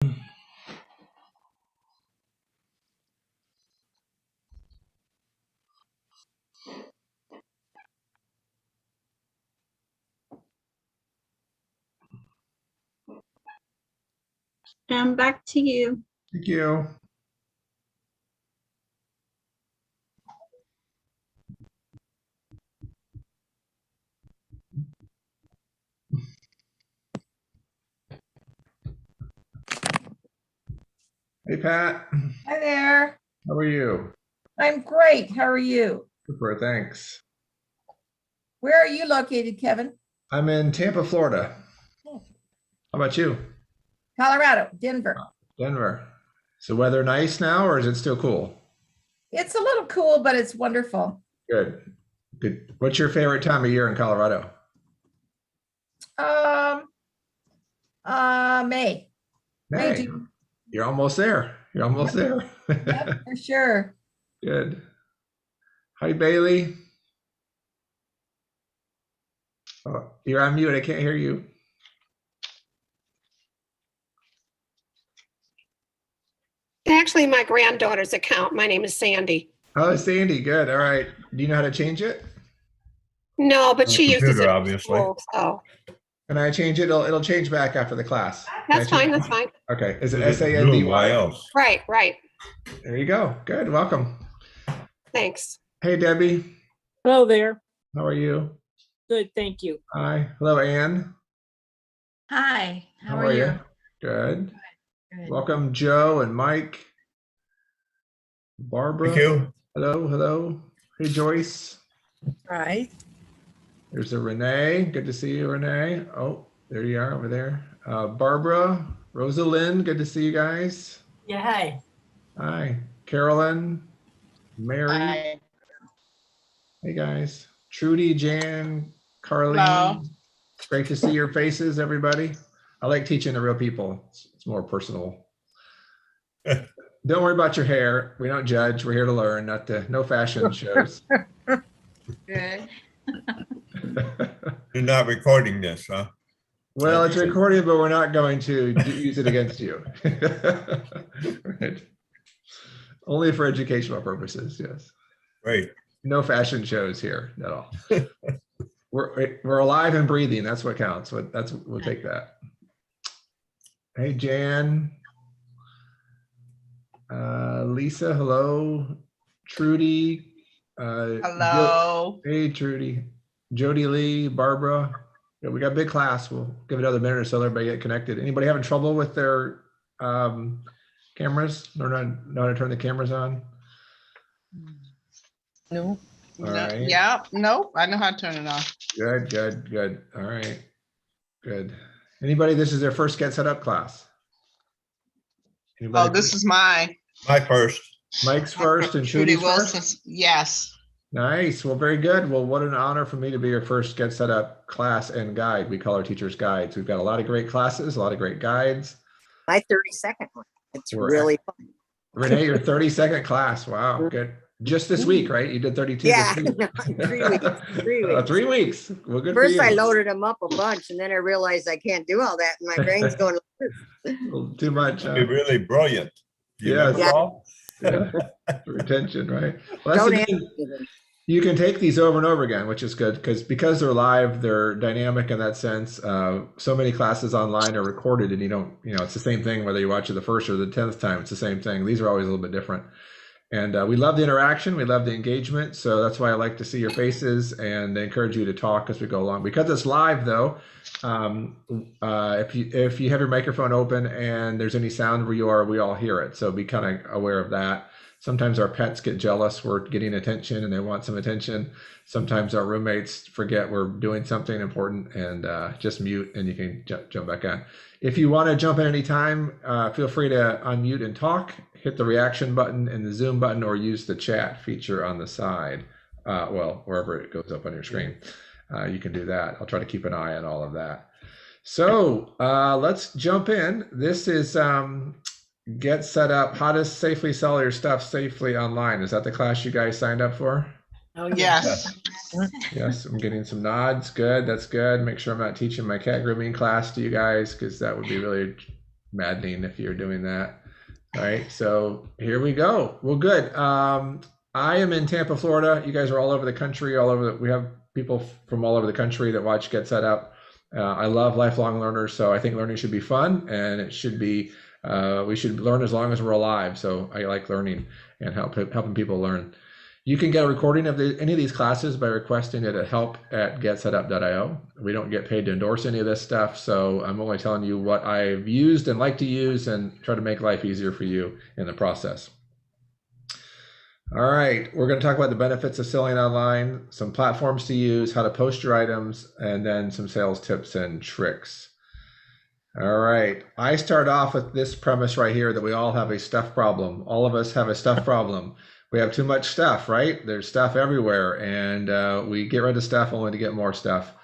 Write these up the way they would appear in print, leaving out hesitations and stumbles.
And back to you. Thank you. Hey, Pat. Hi there. How are you? I'm great. How are you? Super, thanks. Where are you located, Kevin? I'm in Tampa, Florida. How about you? Colorado, Denver. Denver. Is the weather nice now, or is it still cool? It's a little cool, but it's wonderful. Good. Good. What's your favorite time of year in Colorado? May. May. June. You're almost there. You're almost there. Yep, for sure. Good. Hi, Bailey. Oh, you're on mute. I can't hear you. Actually, my granddaughter's account. My name is Sandy. Oh, Sandy. Good. All right. Do you know how to change it? No, but she uses Computer, it obviously. at school, so Can I change it? It'll change back after the class. that's Can I fine. change That's fine. it? Okay. Is it Zoom, SANDY? why else? Right, right. There you go. Good. Welcome. Thanks. Hey, Debbie. Hello there. How are you? Good, thank you. Hi. Hello, Anne. Hi, how How are you? Good. Good. Welcome, Joe and Mike. Barbara. Thank you. Hello. Hello. Hey, Joyce. Right. There's a Renee. Good to see you, Renee. Oh, there you are over there. Barbara, Rosalind. Good to see you guys. Yeah, hi. Hi. Carolyn, Mary. Hi. Hey, guys. Trudy, Jan, Carly. Hello. It's great to see your faces, everybody. I like teaching the real people. It's more personal. Don't worry about your hair. We don't judge. We're here to learn, no fashion shows. Good. You're not recording this, huh? Well, it's recorded, but we're not going to use it against you. Right. Only for educational purposes, yes. Great. No fashion shows here at all. We're alive and breathing. That's what counts. We'll take that. Hey, Jan. Lisa, hello. Trudy. Hello. Hey, Trudy. Jody Lee, Barbara. Yeah, we got a big class. We'll give it another minute or so everybody get connected. Anybody having trouble with their cameras? Or not know how to turn the cameras on? No. All right. Yeah. Nope. I know how to turn it off. Good, good, good. All right. Good. Anybody, this is their first Get Set Up class? Anybody? Oh, this is my My first. Mike's first and Trudy Trudy's first? Wilson's. Yes. Nice. Well, very good. Well, what an honor for me to be your first Get Set Up class and guide. We call our teachers guides. We've got a lot of great classes, a lot of great guides. My 32nd one. It's We're really fun. Renee, your 32nd class. Wow, good. Just this week, right? You did 32 Yeah, this week. 3 weeks. 3 weeks. 3 weeks. Well, good First, for you. I loaded them up a bunch, and then I realized I can't do all that, and my brain's going. A little too much. You're really brilliant. You Yes. remember all? Yeah. Retention, right? Well, that's Don't the answer thing. them. You can take these over and over again, which is good because they're live, they're dynamic in that sense. So many classes online are recorded, and it's the same thing whether you watch it the first or the 10th time. It's the same thing. These are always a little bit different. And we love the interaction. We love the engagement. So that's why I like to see your faces and encourage you to talk as we go along. Because it's live, though, if you have your microphone open and there's any sound where you are, we all hear it. So be kind of aware of that. Sometimes our pets get jealous. We're getting attention and they want some attention. Sometimes our roommates forget we're doing something important and just mute and you can jump back on. If you want to jump in anytime, feel free to unmute and talk. Hit the reaction button and the Zoom button or use the chat feature on the side. Well, wherever it goes up on your screen, you can do that. I'll try to keep an eye on all of that. So let's jump in. This is Get Set Up, how to safely sell your stuff safely online. Is that the class you guys signed up for? Oh, Yes. Yes, I'm getting some nods. Good, that's good. Make sure I'm not teaching my cat grooming class to you guys because that would be really maddening if you're doing that. All right, so here we go. Well, good. I am in Tampa, Florida. You guys are all over the country, we have people from all over the country that watch Get Set Up. I love lifelong learners, so I think learning should be fun, and it should be, we should learn as long as we're alive. So I like learning and helping people learn. You can get a recording of any of these classes by requesting it at help@getsetup.io. We don't get paid to endorse any of this stuff, so I'm only telling you what I've used and like to use and try to make life easier for you in the process. All right, we're going to talk about the benefits of selling online, some platforms to use, how to post your items, and then some sales tips and tricks. All right, I start off with this premise right here that we all have a stuff problem. All of us have a stuff problem. We have too much stuff, right? There's stuff everywhere, and we get rid of stuff only to get more stuff.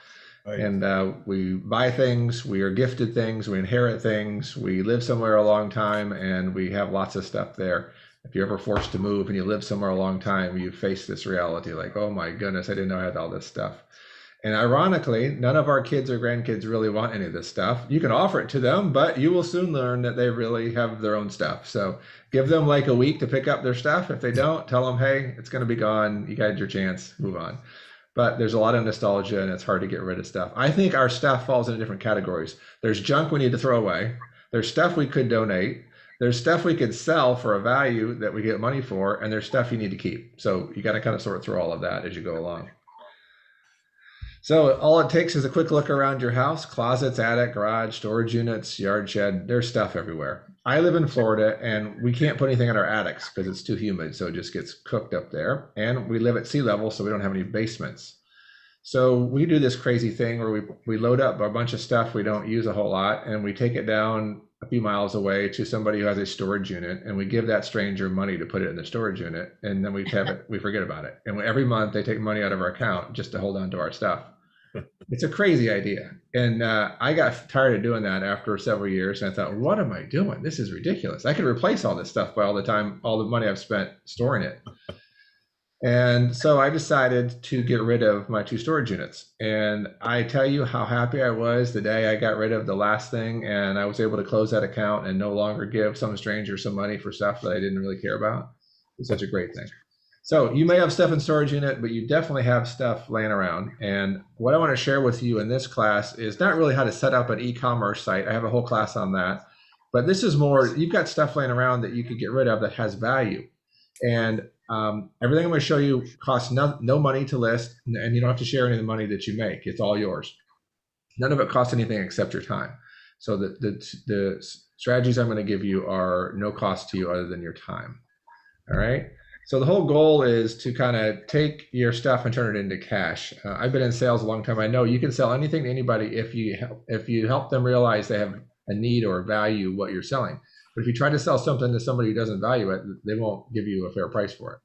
Right. And we buy things, we are gifted things, we inherit things, we live somewhere a long time, and we have lots of stuff there. If you're ever forced to move and you live somewhere a long time, you face this reality like, oh my goodness, I didn't know I had all this stuff. And ironically, none of our kids or grandkids really want any of this stuff. You can offer it to them, but you will soon learn that they really have their own stuff. So give them like a week to pick up their stuff. If they don't, tell them, hey, it's going to be gone. You got your chance, move on. But there's a lot of nostalgia and it's hard to get rid of stuff. I think our stuff falls into different categories. There's junk we need to throw away. There's stuff we could donate. There's stuff we could sell for a value that we get money for, and there's stuff you need to keep. So you got to kind of sort through all of that as you go along. So all it takes is a quick look around your house, closets, attic, garage, storage units, yard shed, there's stuff everywhere. I live in Florida and we can't put anything in our attics because it's too humid. So it just gets cooked up there. And we live at sea level, so we don't have any basements. So we do this crazy thing where we load up a bunch of stuff we don't use a whole lot and we take it down a few miles away to somebody who has a storage unit, and we give that stranger money to put it in the storage unit, and then we forget about it. And every month they take money out of our account just to hold on to our stuff. It's a crazy idea. And I got tired of doing that after several years. And I thought, what am I doing? This is ridiculous. I could replace all this stuff by all the money I've spent storing it. And so I decided to get rid of my 2 storage units. And I tell you how happy I was the day I got rid of the last thing and I was able to close that account and no longer give some stranger some money for stuff that I didn't really care about. It's such a great thing. So you may have stuff in storage unit, but you definitely have stuff laying around. And what I want to share with you in this class is not really how to set up an e-commerce site. I have a whole class on that. But this is more, you've got stuff laying around that you could get rid of that has value. And everything I'm going to show you costs no money to list, and you don't have to share any of the money that you make. It's all yours. None of it costs anything except your time. So the strategies I'm going to give you are no cost to you other than your time. All right. So the whole goal is to kind of take your stuff and turn it into cash. I've been in sales a long time. I know you can sell anything to anybody if you help them realize they have a need or value what you're selling. But if you try to sell something to somebody who doesn't value it, they won't give you a fair price for it.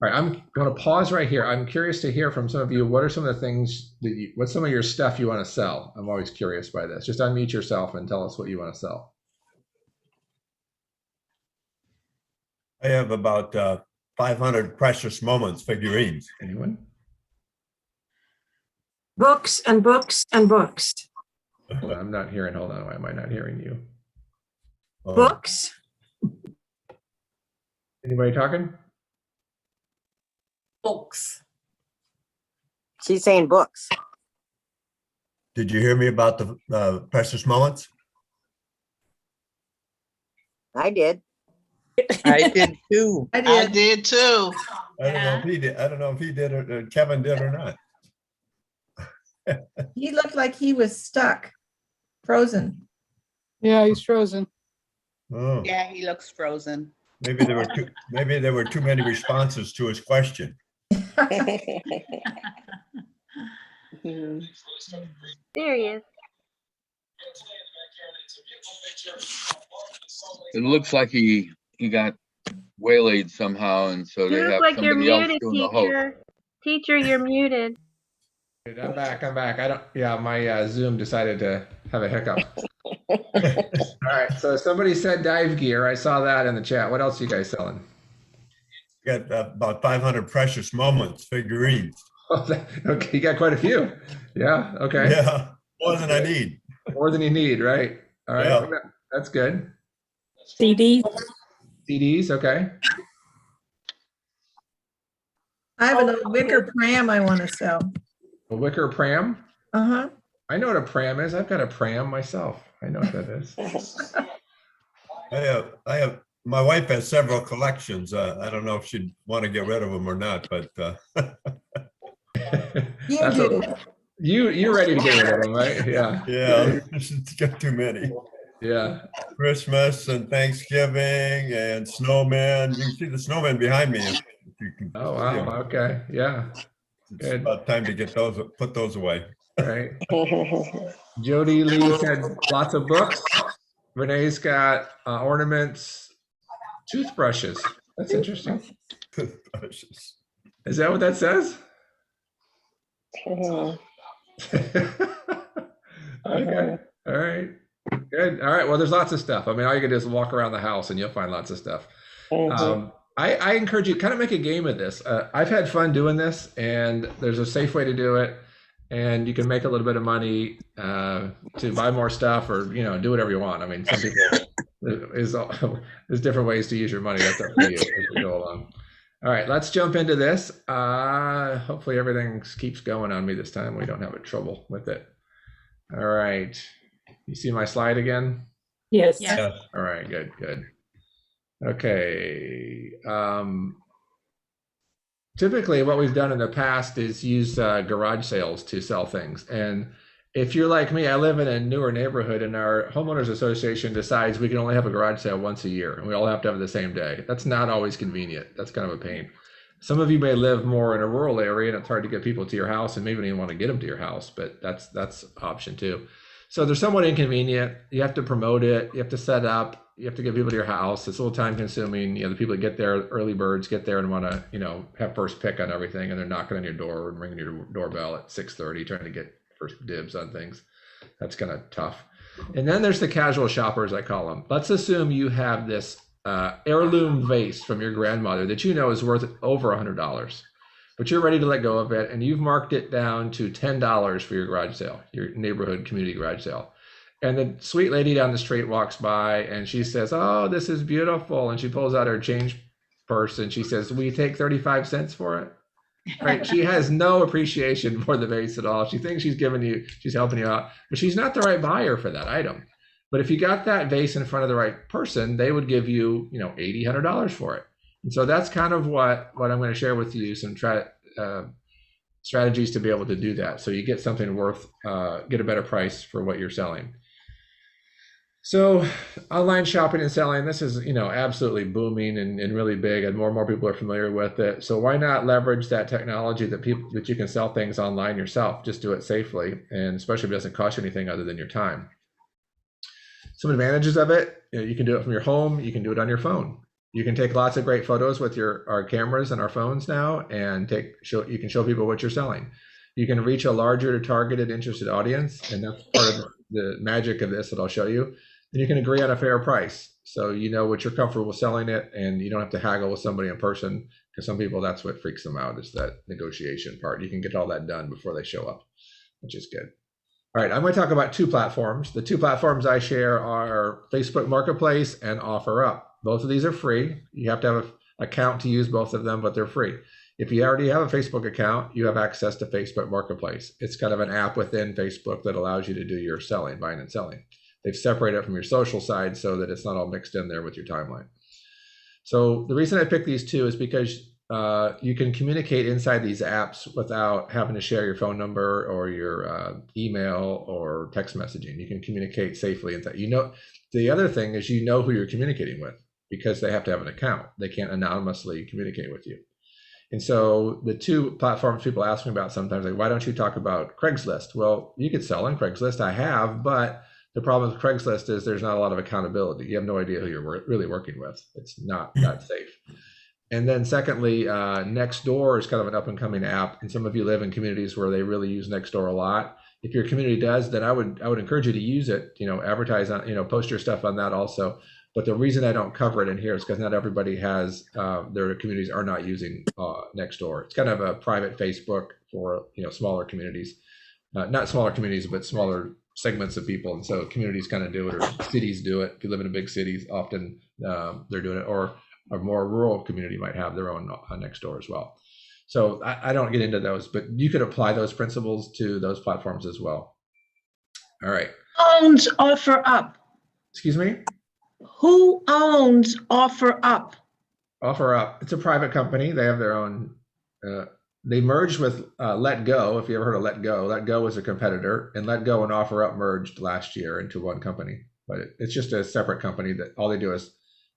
All right, I'm going to pause right here. I'm curious to hear from some of you. What are some of the things what's some of your stuff you want to sell? I'm always curious by this. Just unmute yourself and tell us what you want to sell. I have about 500 precious moments figurines. Anyone? Books and books and books. Well, I'm not hearing. Hold on. Why am I not hearing you? Books. Anybody talking? Books. She's saying books. Did you hear me about the precious moments? I did. I did too. I did too. I don't know if he did. I don't know if he did or Kevin did or not. He looked like he was stuck, frozen. Yeah, he's frozen. Oh, Yeah, he looks frozen. maybe there were too many responses to his question. There he is. It looks like he got waylaid somehow, and so they You have look like you're somebody else muted, doing the host. teacher. Teacher, you're muted. I'm back. My Zoom decided to have a hiccup. All right. So somebody said dive gear. I saw that in the chat. What else are you guys selling? Got about 500 precious moments figurines. Okay. You got quite a few. Yeah. Okay. Yeah, more than I need. More than you need. Right. All right. Yeah. That's good. CD. CDs, okay. I have Oh, a wicker pram I want to sell. A wicker pram. Uh-huh. I know what a pram is. I've got a pram myself. I know what that is. My wife has several collections. I don't know if she'd want to get rid of them or not, but You That's do. you're ready to get rid of them, right? Yeah. yeah, she's got too many. Yeah. Christmas and Thanksgiving and snowmen. You can see the snowmen behind me. If you can Oh see 'em. wow. Okay. Yeah. It's Good. about time to get those, put those away. Right. Jody Lee said lots of books. Renee's got ornaments, toothbrushes. That's interesting. Is that what that says? Okay. All right. Good. All right. Well, there's lots of stuff. I mean, all you can do is walk around the house and you'll find lots of stuff. I encourage you kind of make a game of this. I've had fun doing this, and there's a safe way to do it, and you can make a little bit of money to buy more stuff, or do whatever you want. I mean, some people there's different ways to use your money. That's up to you as we go along. All right, let's jump into this. Hopefully everything keeps going on me this time. We don't have a trouble with it. All right. You see my slide again? Yes. Yeah. All right, good, good. Okay. Typically what we've done in the past is use garage sales to sell things. And if you're like me, I live in a newer neighborhood, and our homeowners association decides we can only have a garage sale once a year, and we all have to have it the same day. That's not always convenient. That's kind of a pain. Some of you may live more in a rural area, and it's hard to get people to your house, and maybe you don't even want to get them to your house, but that's option too. So they're somewhat inconvenient. You have to promote it. You have to set up. You have to get people to your house. It's a little time consuming. The people that get there, early birds get there and want to, have first pick on everything, and they're knocking on your door and ringing your doorbell at 6:30, trying to get first dibs on things. That's kind of tough. And then there's the casual shoppers, I call them. Let's assume you have this heirloom vase from your grandmother that is worth over $100, but you're ready to let go of it, and you've marked it down to $10 for your garage sale, your neighborhood community garage sale. And the sweet lady down the street walks by and she says, "Oh, this is beautiful." And she pulls out her change purse and she says, "Will you take 35 cents for it?" Right? She has no appreciation for the vase at all. She thinks she's helping you out, but she's not the right buyer for that item. But if you got that vase in front of the right person, they would give you, $80, $100 for it. And so that's kind of what I'm going to share with you, some strategies to be able to do that. So you get something get a better price for what you're selling. So online shopping and selling, this is, absolutely booming and really big, and more people are familiar with it. So why not leverage that technology that you can sell things online yourself? Just do it safely, and especially if it doesn't cost you anything other than your time. Some advantages of it: you can do it from your home. You can do it on your phone. You can take lots of great photos with our cameras and our phones now, and you can show people what you're selling. You can reach a larger targeted, interested audience, and that's part of the magic of this that I'll show you. And you can agree on a fair price, so you know what you're comfortable selling it, and you don't have to haggle with somebody in person, because some people, that's what freaks them out, is that negotiation part. You can get all that done before they show up, which is good. All right, I'm going to talk about two platforms. The two platforms I share are Facebook Marketplace and OfferUp. Both of these are free. You have to have an account to use both of them, but they're free. If you already have a Facebook account, you have access to Facebook Marketplace. It's kind of an app within Facebook that allows you to do your buying and selling. They've separated it from your social side so that it's not all mixed in there with your timeline. So the reason I picked these two is because you can communicate inside these apps without having to share your phone number or your email or text messaging. You can communicate safely inside. The other thing is who you're communicating with, because they have to have an account. They can't anonymously communicate with you. And so the two platforms people ask me about sometimes, like, why don't you talk about Craigslist? Well, you could sell on Craigslist. I have, but the problem with Craigslist is there's not a lot of accountability. You have no idea who you're really working with. It's not that safe. And then secondly, Nextdoor is kind of an up and coming app. And some of you live in communities where they really use Nextdoor a lot. If your community does, then I would encourage you to use it, advertise on, post your stuff on that also. But the reason I don't cover it in here is because not everybody has, their communities are not using Nextdoor. It's kind of a private Facebook for, smaller communities, not smaller communities, but smaller segments of people, and so communities kind of do it, or cities do it. If you live in a big city, often they're doing it, or a more rural community might have their own next door as well. So I don't get into those, but you could apply those principles to those platforms as well. All right. Owns OfferUp? Excuse me? Who owns OfferUp? OfferUp, it's a private company. They have their own, they merged with Let Go. If you ever heard of Let Go, Let Go was a competitor, and Let Go and OfferUp merged last year into one company. But it's just a separate company that all they do is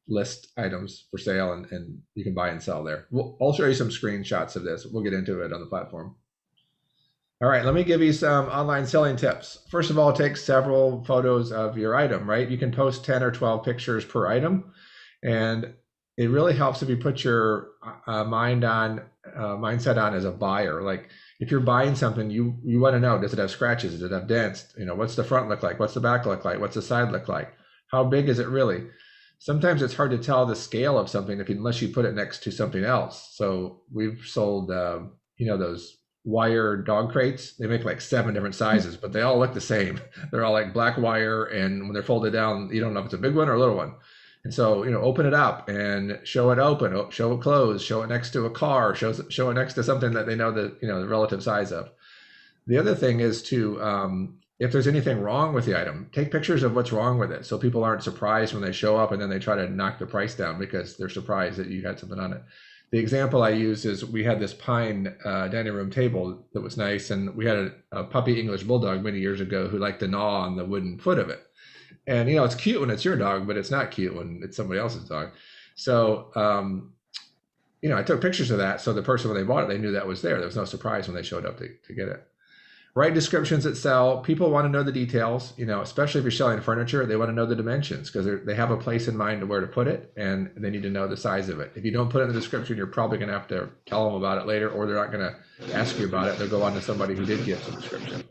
list items for sale, and you can buy and sell there. I'll show you some screenshots of this. We'll get into it on the platform. All right, let me give you some online selling tips. First of all, take several photos of your item, right? You can post 10 or 12 pictures per item, and it really helps if you put your mindset on as a buyer. Like if you're buying something, you want to know, does it have scratches? Does it have dents? You know, what's the front look like? What's the back look like? What's the side look like? How big is it really? Sometimes it's hard to tell the scale of something unless you put it next to something else. So we've sold, those wire dog crates. They make like 7 different sizes, but they all look the same. They're all like black wire, and when they're folded down, you don't know if it's a big one or a little one. And so, open it up and show it open, show it closed, show it next to a car, show it next to something that they know the relative size of. The other thing is to, if there's anything wrong with the item, take pictures of what's wrong with it, so people aren't surprised when they show up and then they try to knock the price down because they're surprised that you had something on it. The example I use is we had this pine dining room table that was nice, and we had a puppy English bulldog many years ago who liked to gnaw on the wooden foot of it. And it's cute when it's your dog, but it's not cute when it's somebody else's dog. So I took pictures of that, so the person, when they bought it, they knew that was there. There was no surprise when they showed up to get it. Write descriptions that sell. People want to know the details, especially if you're selling furniture. They want to know the dimensions because they have a place in mind of where to put it, and they need to know the size of it. If you don't put it in the description, you're probably going to have to tell them about it later, or they're not going to ask you about it. They'll go on to somebody who did give some description.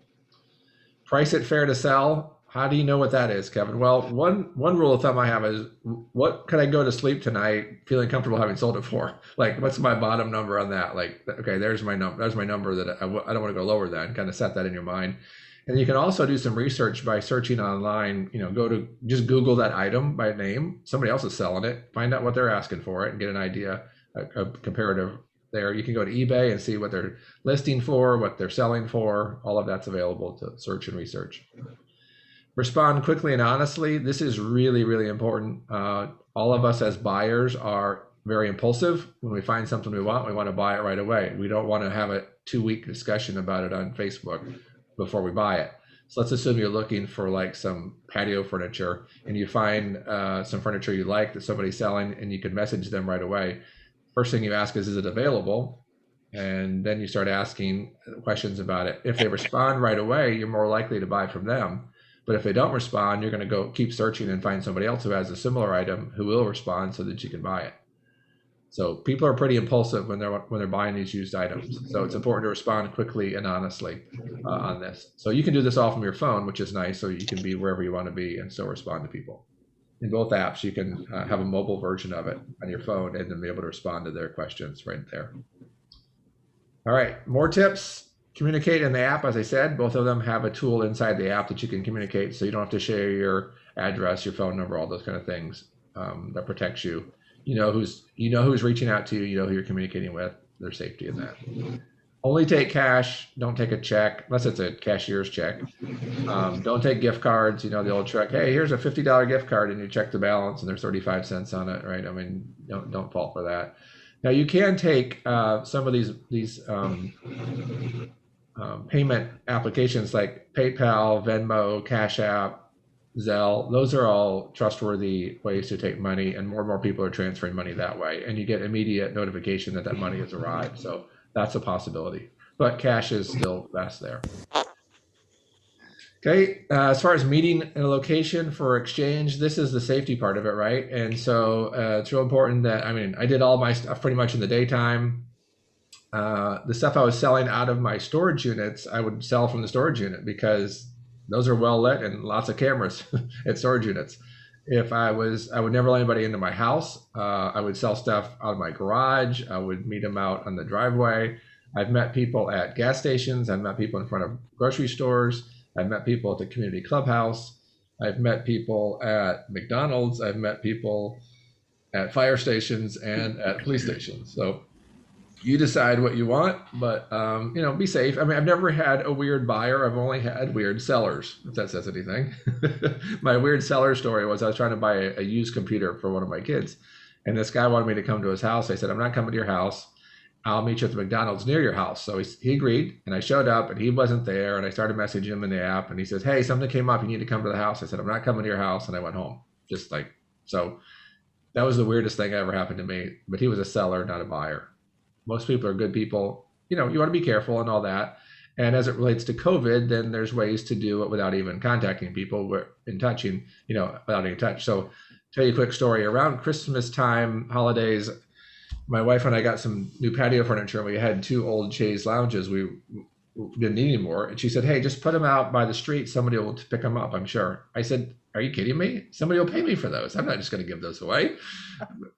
Price it fair to sell. How do you know what that is, Kevin? Well, one rule of thumb I have is, what could I go to sleep tonight feeling comfortable having sold it for? Like, what's my bottom number on that? Like, okay, there's my number. There's my number that I don't want to go lower than. Kind of set that in your mind. And you can also do some research by searching online. Just Google that item by name. Somebody else is selling it. Find out what they're asking for it and get an idea, a comparative there. You can go to eBay and see what they're listing for, what they're selling for. All of that's available to search and research. Respond quickly and honestly. This is really, really important. All of us as buyers are very impulsive. When we find something we want to buy it right away. We don't want to have a 2-week discussion about it on Facebook before we buy it. So let's assume you're looking for like some patio furniture, and you find some furniture you like that somebody's selling, and you can message them right away. First thing you ask is it available? And then you start asking questions about it. If they respond right away, you're more likely to buy from them. But if they don't respond, you're going to go keep searching and find somebody else who has a similar item who will respond so that you can buy it. So people are pretty impulsive when they're buying these used items. So it's important to respond quickly and honestly on this. So you can do this all from your phone, which is nice. So you can be wherever you want to be and still respond to people. In both apps, you can have a mobile version of it on your phone and then be able to respond to their questions right there. All right, more tips. Communicate in the app. As I said, both of them have a tool inside the app that you can communicate, so you don't have to share your address, your phone number, all those kind of things. That protects you. You know who's reaching out to you. You know who you're communicating with. There's safety in that. Only take cash. Don't take a check unless it's a cashier's check. Don't take gift cards. The old trick. Hey, here's a $50 gift card, and you check the balance, and there's 35 cents on it. Right? I mean, don't fall for that. Now you can take some of these payment applications like PayPal, Venmo, Cash App, Zelle. Those are all trustworthy ways to take money, and more people are transferring money that way, and you get immediate notification that money has arrived. So that's a possibility, but cash is still best there. Okay, as far as meeting in a location for exchange, this is the safety part of it, right? And so it's real important that, I did all my stuff pretty much in the daytime. The stuff I was selling out of my storage units, I would sell from the storage unit because those are well lit and lots of cameras at storage units. I would never let anybody into my house. I would sell stuff out of my garage. I would meet them out on the driveway. I've met people at gas stations. I've met people in front of grocery stores. I've met people at the community clubhouse. I've met people at McDonald's. I've met people at fire stations and at police stations. So you decide what you want, but you know, be safe. I mean, I've never had a weird buyer. I've only had weird sellers, if that says anything. My weird seller story was I was trying to buy a used computer for one of my kids, and this guy wanted me to come to his house. I said, I'm not coming to your house. I'll meet you at the McDonald's near your house. So he agreed, and I showed up, and he wasn't there, and I started messaging him in the app, and he says, hey, something came up. You need to come to the house. I said, I'm not coming to your house, and I went home. Just like, so that was the weirdest thing that ever happened to me, but he was a seller, not a buyer. Most people are good people. You know, you want to be careful and all that. And as it relates to COVID, then there's ways to do it without even contacting people without any touch. So tell you a quick story. Around Christmas time, holidays, my wife and I got some new patio furniture, and we had 2 old chaise lounges we didn't need anymore. And she said, hey, just put them out by the street. Somebody will pick them up, I'm sure. I said, are you kidding me? Somebody will pay me for those. I'm not just going to give those away.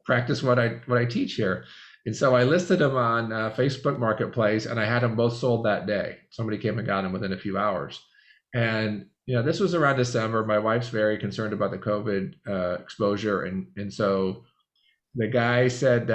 Practice what I teach here. And so I listed them on Facebook Marketplace, and I had them both sold that day. Somebody came and got them within a few hours. And, you know, this was around December. My wife's very concerned about the COVID exposure. And so the guy said,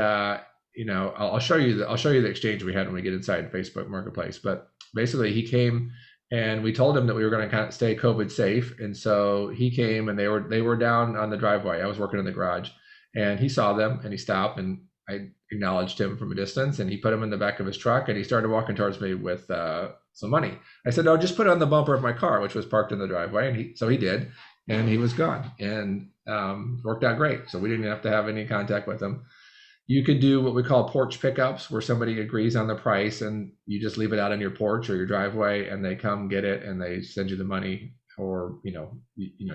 you know, I'll show you the exchange we had when we get inside Facebook Marketplace. But basically he came, and we told him that we were going to kind of stay COVID safe. And so he came, and they were down on the driveway. I was working in the garage, and he saw them, and he stopped, and I acknowledged him from a distance, and he put them in the back of his truck, and he started walking towards me with some money. I said, "Oh, just put it on the bumper of my car," which was parked in the driveway. And so he did, and he was gone, and worked out great. So we didn't have to have any contact with him. You could do what we call porch pickups, where somebody agrees on the price, and you just leave it out on your porch or your driveway, and they come get it, and they send you the money. Or you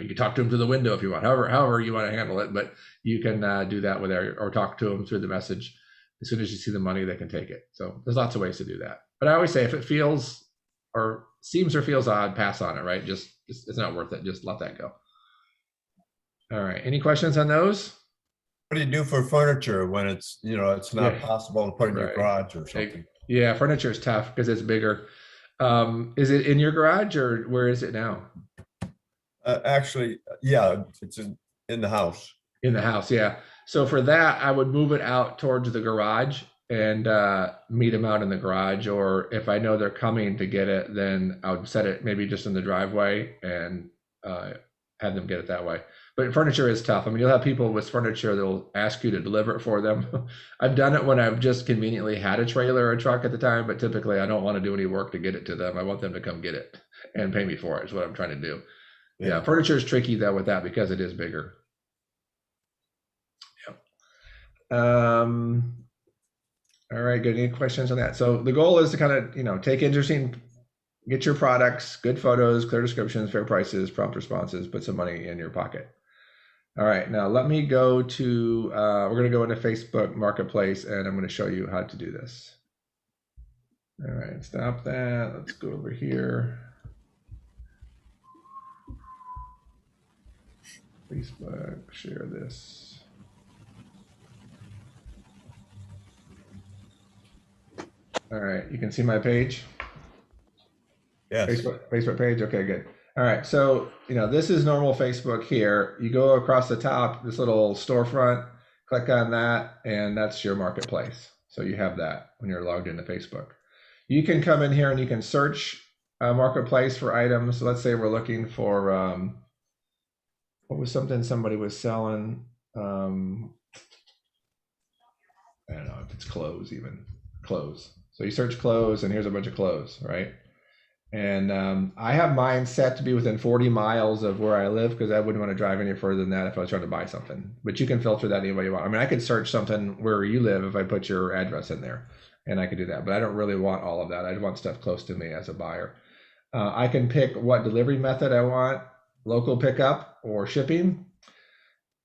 can talk to them through the window if you want, however you want to handle it, but you can do that with or talk to them through the message. As soon as you see the money, they can take it. So there's lots of ways to do that. But I always say, if it feels or seems or feels odd, pass on it, right? Just it's not worth it. Just let that go. All right. Any questions on those? What do you do for furniture when it's not possible to put in your Right. garage or something? Yeah, furniture is tough because it's bigger. Is it in your garage, or where is it now? Actually, yeah, it's in the house. In the house, yeah. So for that, I would move it out towards the garage and meet them out in the garage. Or if I know they're coming to get it, then I would set it maybe just in the driveway and have them get it that way. But furniture is tough. I mean, you'll have people with furniture that'll ask you to deliver it for them. I've done it when I've just conveniently had a trailer or a truck at the time, but typically I don't want to do any work to get it to them. I want them to come get it and pay me for it, is what I'm trying to do. Yeah, furniture is tricky though with that because it is bigger. Yeah. All right, good. Any questions on that? So the goal is to kind of, get your products, good photos, clear descriptions, fair prices, prompt responses, put some money in your pocket. All right, now let me go to, we're going to go into Facebook Marketplace, and I'm going to show you how to do this. All right, stop that. Let's go over here. Facebook, share this. All right, you can see my page. Yes. Facebook page. Okay, good. All right, so this is normal Facebook here. You go across the top, this little storefront, click on that, and that's your marketplace. So you have that when you're logged into Facebook. You can come in here and you can search a marketplace for items. So let's say we're looking for what was something somebody was selling? I don't know if it's clothes, even clothes. So you search clothes, and here's a bunch of clothes, right? And I have mine set to be within 40 miles of where I live because I wouldn't want to drive any further than that if I was trying to buy something. But you can filter that any way you want. I mean, I could search something where you live if I put your address in there, and I could do that. But I don't really want all of that. I want stuff close to me as a buyer. I can pick what delivery method I want, local pickup or shipping.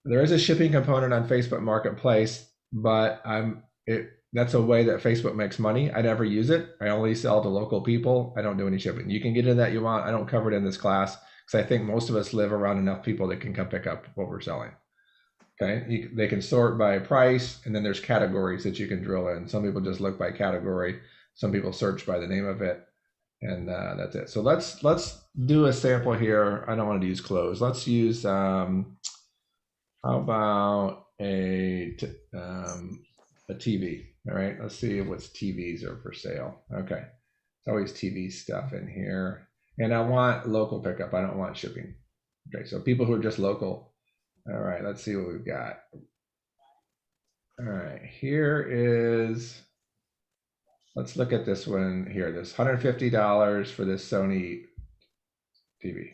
There is a shipping component on Facebook Marketplace, but that's a way that Facebook makes money. I never use it. I only sell to local people. I don't do any shipping. You can get into that you want. I don't cover it in this class because I think most of us live around enough people that can come pick up what we're selling. Okay, they can sort by price, and then there's categories that you can drill in. Some people just look by category. Some people search by the name of it. And that's it. So let's do a sample here. I don't want to use clothes. Let's use how about a TV? All right, let's see what's TVs are for sale. Okay, it's always TV stuff in here, and I want local pickup. I don't want shipping. Okay, so people who are just local. All right, let's see what we've got. All right, here is. Let's look at this one here. This $150 for this Sony TV.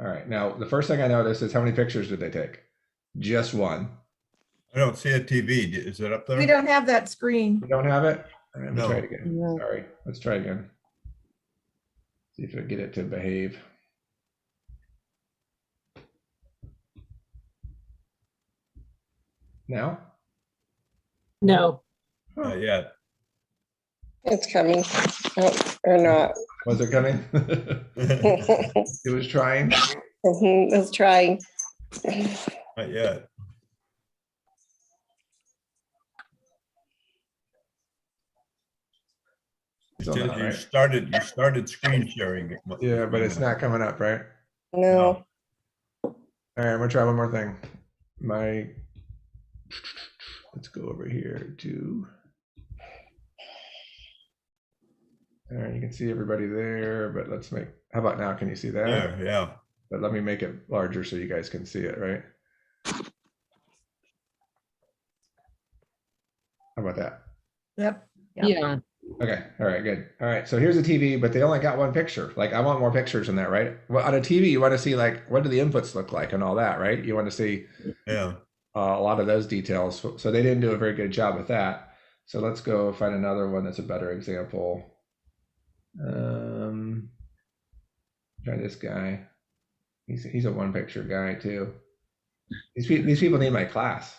All right. Now, the first thing I noticed is how many pictures did they take? Just one. I don't see a TV. Is it up there? We don't have that screen. You don't have it? All right, let me No. try it again. No. Sorry. Let's try again. See if I get it to behave. Now? No. Not yet. It's coming. Oh, or not. Was it coming? It was trying. It's trying. Not yet. It Still says not, you right? started screen sharing. Yeah, but it's not coming up, right? No. All right, I'm gonna try one more thing. Let's go over here to. All right, you can see everybody there, but let's make. How about now? Can you see that? Yeah. But let me make it larger so you guys can see it, right? How about that? Yep. Yeah. Okay. All right. Good. All right. So here's a TV, but they only got one picture. Like I want more pictures than that, right? Well, on a TV, you want to see like what do the inputs look like and all that, right? You want to see Yeah. a lot of those details. So they didn't do a very good job with that. So let's go find another one that's a better example. Try this guy. He's a one picture guy too. These people need my class.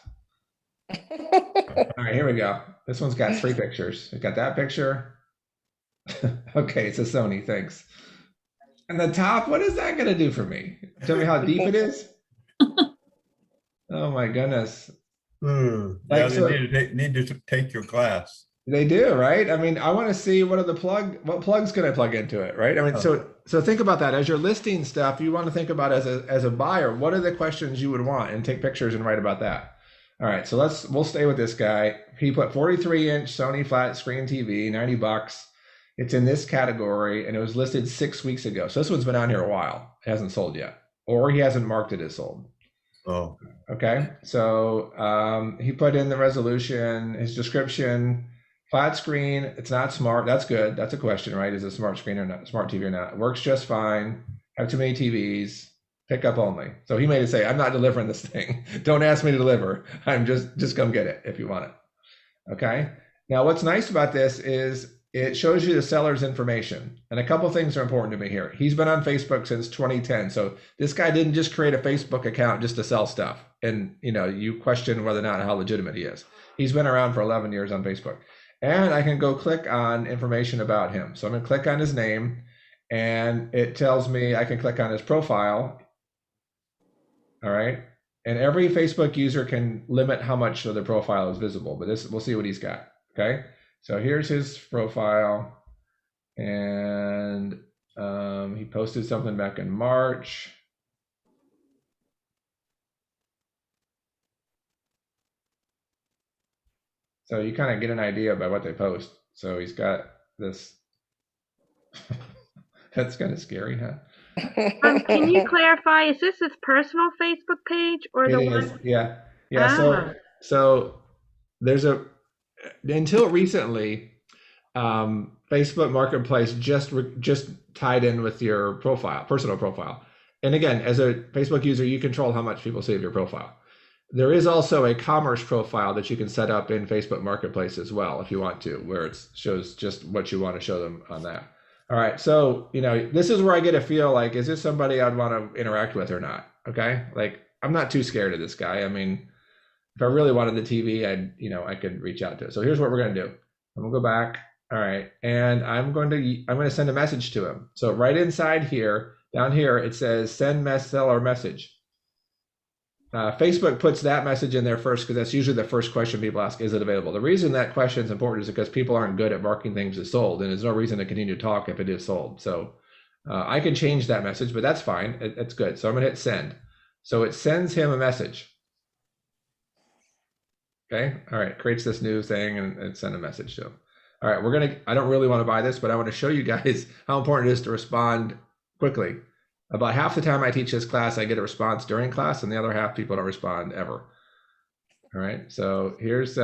All right, here we go. This one's got 3 pictures. It's got that picture. Okay, it's a Sony, thanks. And the top, what is that gonna do for me? Tell me how deep it is? Oh my goodness. Yeah, Like, they so- need to take your class. They do, right? I mean, I want to see what plugs can I plug into it, right? I mean, so think about that. As you're listing stuff, you want to think about as a buyer, what are the questions you would want and take pictures and write about that. All right, so we'll stay with this guy. He put 43-inch Sony flat screen TV, $90. It's in this category, and it was listed 6 weeks ago. So this one's been on here a while. It hasn't sold yet, or he hasn't marked it as sold. Oh, Okay, so he put in the resolution, his description. Flat screen, it's not smart. That's good. That's a question, right? Is it a smart screen or not? Smart TV or not? It works just fine. Have too many TVs. Pickup only. So he made it say, I'm not delivering this thing. Don't ask me to deliver. I'm just come get it if you want it. Okay. Now what's nice about this is it shows you the seller's information. And a couple things are important to me here. He's been on Facebook since 2010. So this guy didn't just create a Facebook account just to sell stuff. And you question whether or not how legitimate he is. He's been around for 11 years on Facebook. And I can go click on information about him. So I'm going to click on his name, and it tells me I can click on his profile. All right. And every Facebook user can limit how much of their profile is visible, but we'll see what he's got. Okay. So here's his profile, and he posted something back in March. So you kind of get an idea by what they post. So he's got this. That's kind of scary, huh? Can you clarify, is this his personal Facebook page or the It is, one? yeah. Ah. So there's until recently, Facebook Marketplace just tied in with your personal profile. And again, as a Facebook user, you control how much people see of your profile. There is also a commerce profile that you can set up in Facebook Marketplace as well, if you want to, where it shows just what you want to show them on that. All right, so this is where I get a feel like, is this somebody I'd want to interact with or not? Okay, like I'm not too scared of this guy. I mean, if I really wanted the TV, I could reach out to it. So here's what we're gonna do. I'm gonna go back. All right, and I'm going to send a message to him. So right inside here, down here, it says send seller message. Facebook puts that message in there first because that's usually the first question people ask, is it available? The reason that question is important is because people aren't good at marking things as sold, and there's no reason to continue to talk if it is sold. So I can change that message, but that's fine. It's good. So I'm gonna hit send. So it sends him a message. Okay, all right, creates this new thing and send a message to him. All right, I don't really want to buy this, but I want to show you guys how important it is to respond quickly. About half the time I teach this class, I get a response during class, and the other half people don't respond ever. All right, so here's,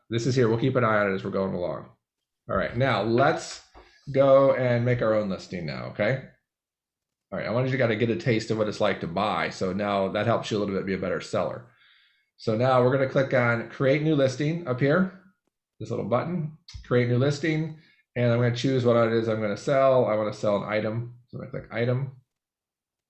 this is here. We'll keep an eye on it as we're going along. All right, now let's go and make our own listing now, okay? All right, I wanted you to get a taste of what it's like to buy. So now that helps you a little bit be a better seller. So now we're gonna click on Create New Listing up here, this little button, Create New Listing, and I'm gonna choose what it is I'm gonna sell. I wanna sell an item, so I'm gonna click Item.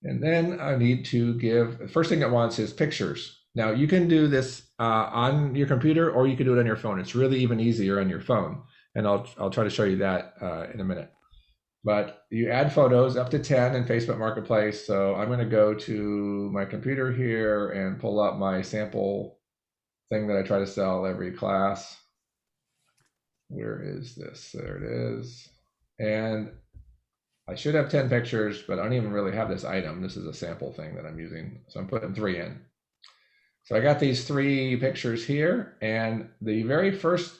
And then I need to give, the first thing it wants is pictures. Now you can do this on your computer or you can do it on your phone. It's really even easier on your phone. And I'll try to show you that in a minute. But you add photos up to 10 in Facebook Marketplace. So I'm gonna go to my computer here and pull up my sample thing that I try to sell every class. Where is this? There it is. And I should have 10 pictures, but I don't even really have this item. This is a sample thing that I'm using. So I'm putting 3 in. So I got these 3 pictures here, and the very first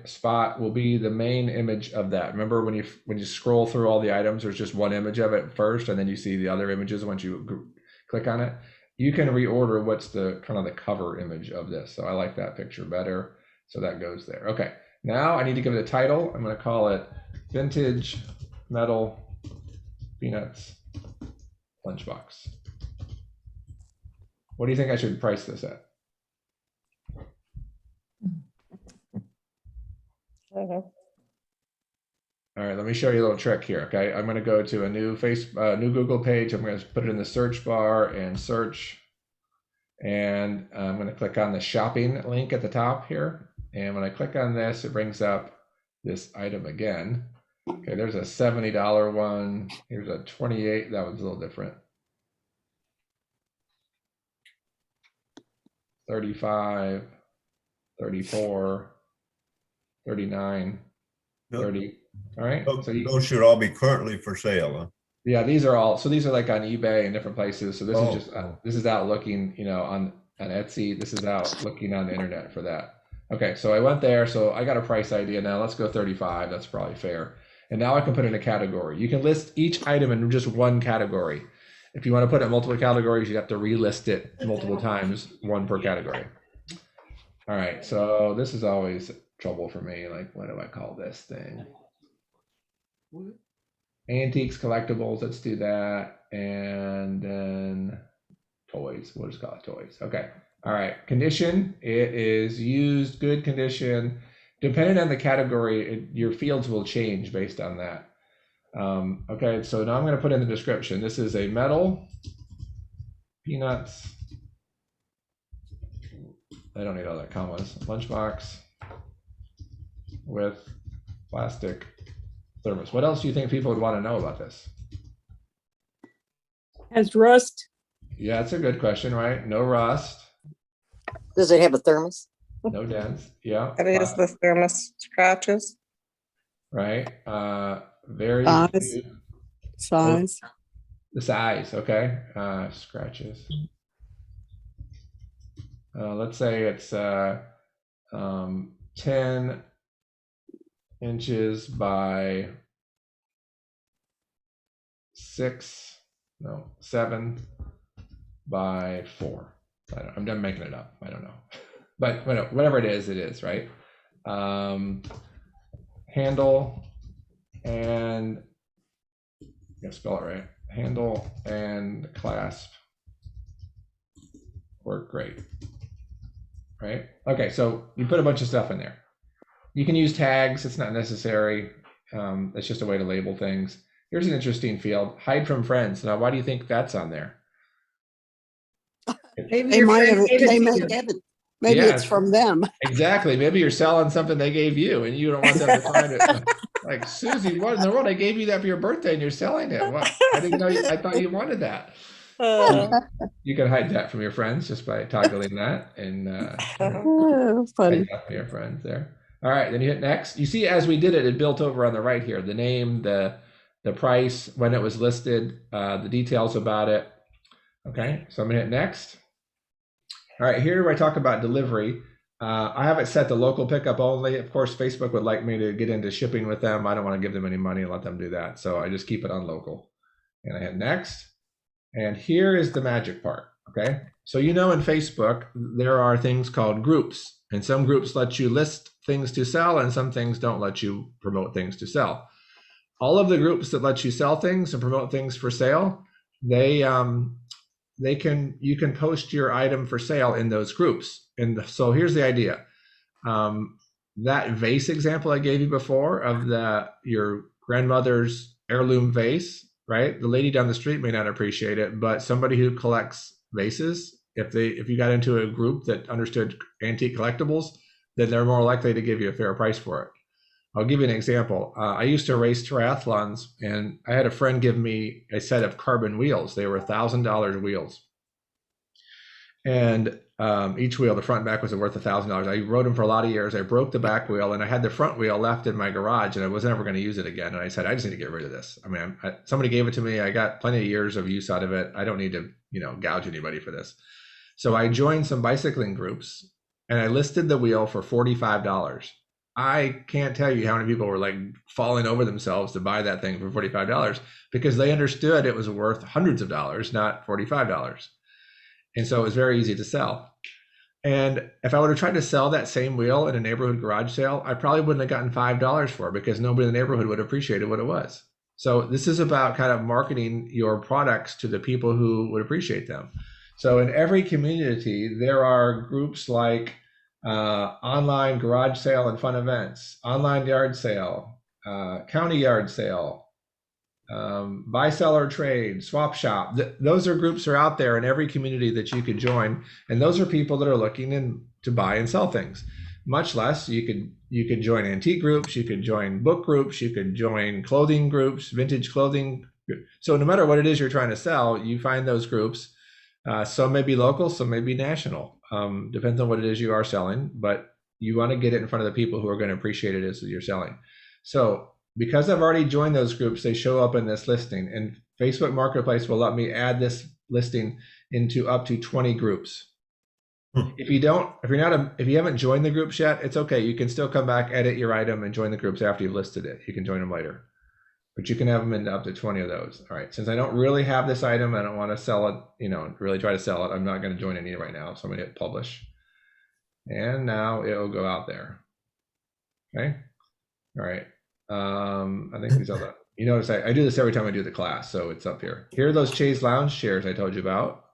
spot will be the main image of that. Remember when you scroll through all the items, there's just one image of it first, and then you see the other images once you click on it. You can reorder what's the kind of the cover image of this. So I like that picture better. So that goes there. Okay, now I need to give it a title. I'm going to call it Vintage Metal Peanuts Lunchbox. What do you think I should price this at? Okay. All right, let me show you a little trick here. Okay, I'm going to go to a new new Google page. I'm going to put it in the search bar and search, and I'm going to click on the shopping link at the top here. And when I click on this, it brings up this item again. Okay, there's a $70 one. Here's a 28. That one's a little different. 35, 34, 39, 30. All right. So those should all be currently for sale, huh? Yeah, these are all. So these are like on eBay and different places. So this is just this is out looking, you know, on Etsy. This is out looking on the internet for that. Okay, so I went there. So I got a price idea now. Let's go 35. That's probably fair. And now I can put in a category. You can list each item in just one category. If you want to put it in multiple categories, you have to relist it multiple times, one per category. All right, so this is always trouble for me. Like, what do I call this thing? Antiques, collectibles, let's do that. And then toys, we'll just call it toys. Okay, all right, condition, it is used, good condition. Depending on the category, your fields will change based on that. Okay, so now I'm going to put in the description. This is a metal peanuts. I don't need all that commas. Lunchbox with plastic thermos. What else do you think people would want to know about this? Has rust? Yeah, that's a good question, right? No rust. Does it have a thermos? No dents. Yeah. It is the thermos scratches. Right. Very Size. cute. Size. The size, okay. Scratches. Let's say it's 10 inches by 7 by 4. I'm done making it up. I don't know. But whatever it is, right? Handle and, I'm gonna spell it right. Handle and clasp work great, right? Okay, so you put a bunch of stuff in there. You can use tags, it's not necessary. It's just a way to label things. Here's an interesting field, hide from friends. Now, why do you think that's on there? Maybe They your might friend have, gave it they to may you. have it. Maybe Yeah. it's from them. Exactly. Maybe you're selling something they gave you and you don't want them to find it. Like, Susie, what in the world? I gave you that for your birthday and you're selling it. What? I didn't know I thought you wanted that. You can hide that from your friends just by toggling that and Oh, funny. hide that from your friends there. All right, then you hit next. You see, as we did it, it built over on the right here, the name, the price, when it was listed, the details about it. Okay, so I'm gonna hit next. All right, here where I talk about delivery, I have it set to local pickup only. Of course, Facebook would like me to get into shipping with them. I don't want to give them any money and let them do that. So I just keep it on local. And I hit next. And here is the magic part, okay? So you know in Facebook, there are things called groups. And some groups let you list things to sell and some things don't let you promote things to sell. All of the groups that let you sell things and promote things for sale, you can post your item for sale in those groups. And so here's the idea. That vase example I gave you before of your grandmother's heirloom vase, right? The lady down the street may not appreciate it, but somebody who collects vases, if you got into a group that understood antique collectibles, then they're more likely to give you a fair price for it. I'll give you an example. I used to race triathlons, and I had a friend give me a set of carbon wheels. They were $1,000 wheels. And each wheel, the front and back, was worth $1,000. I rode them for a lot of years. I broke the back wheel, and I had the front wheel left in my garage, and I was never going to use it again. And I said, I just need to get rid of this. I mean, somebody gave it to me. I got plenty of years of use out of it. I don't need to, gouge anybody for this. So I joined some bicycling groups, and I listed the wheel for $45. I can't tell you how many people were like falling over themselves to buy that thing for $45 because they understood it was worth hundreds of dollars, not $45. And so it was very easy to sell. And if I would have tried to sell that same wheel in a neighborhood garage sale, I probably wouldn't have gotten $5 for it because nobody in the neighborhood would have appreciated what it was. So this is about kind of marketing your products to the people who would appreciate them. So in every community, there are groups like online garage sale and fun events, online yard sale, county yard sale, buy, sell, or trade, swap shop. Those are groups that are out there in every community that you can join. And those are people that are looking to buy and sell things. Much less, you could join antique groups, you could join book groups, you could join clothing groups, vintage clothing. So no matter what it is you're trying to sell, you find those groups. Some may be local, some may be national. Depends on what it is you are selling, but you want to get it in front of the people who are going to appreciate it as you're selling. So because I've already joined those groups, they show up in this listing, and Facebook Marketplace will let me add this listing into up to 20 groups. If you haven't joined the groups yet, it's okay. You can still come back, edit your item, and join the groups after you've listed it. You can join them later, but you can have them into up to 20 of those. All right. Since I don't really have this item, I don't want to sell it, really try to sell it. I'm not going to join any right now. So I'm going to hit publish. And now it'll go out there. Okay. All right. I think these are the, notice I do this every time I do the class. So it's up here. Here are those Chaise Lounge chairs I told you about.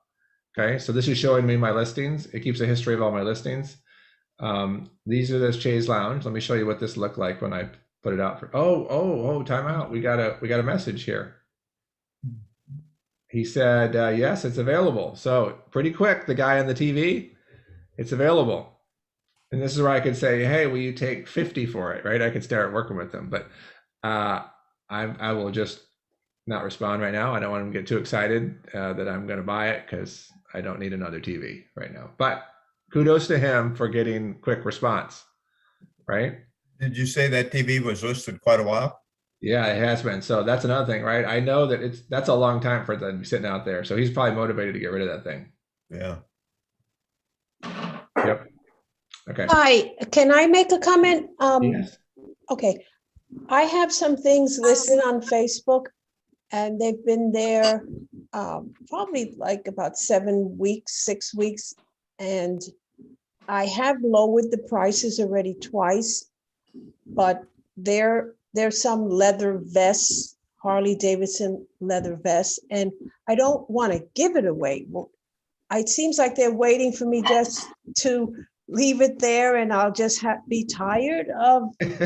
Okay. So this is showing me my listings. It keeps a history of all my listings. These are those Chaise Lounge. Let me show you what this looked like when I put it out for, time out. We got a message here. He said, yes, it's available. So pretty quick, the guy on the TV, it's available. And this is where I could say, hey, will you take 50 for it, right? I could start working with them, but I will just not respond right now. I don't want him to get too excited that I'm going to buy it because I don't need another TV right now. But kudos to him for getting quick response, right? Did you say that TV was listed quite a while? Yeah, it has been. So that's another thing, right? I know that that's a long time for it to be sitting out there. So he's probably motivated to get rid of that thing. Yeah. Yep. Okay. Hi, can I make a comment? Yes. Okay, I have some things listed on Facebook and they've been there probably like about 7 weeks, 6 weeks. And I have lowered the prices already twice, but there's some leather vests, Harley Davidson leather vests, and I don't want to give it away. Well, it seems like they're waiting for me just to leave it there and I'll just be tired of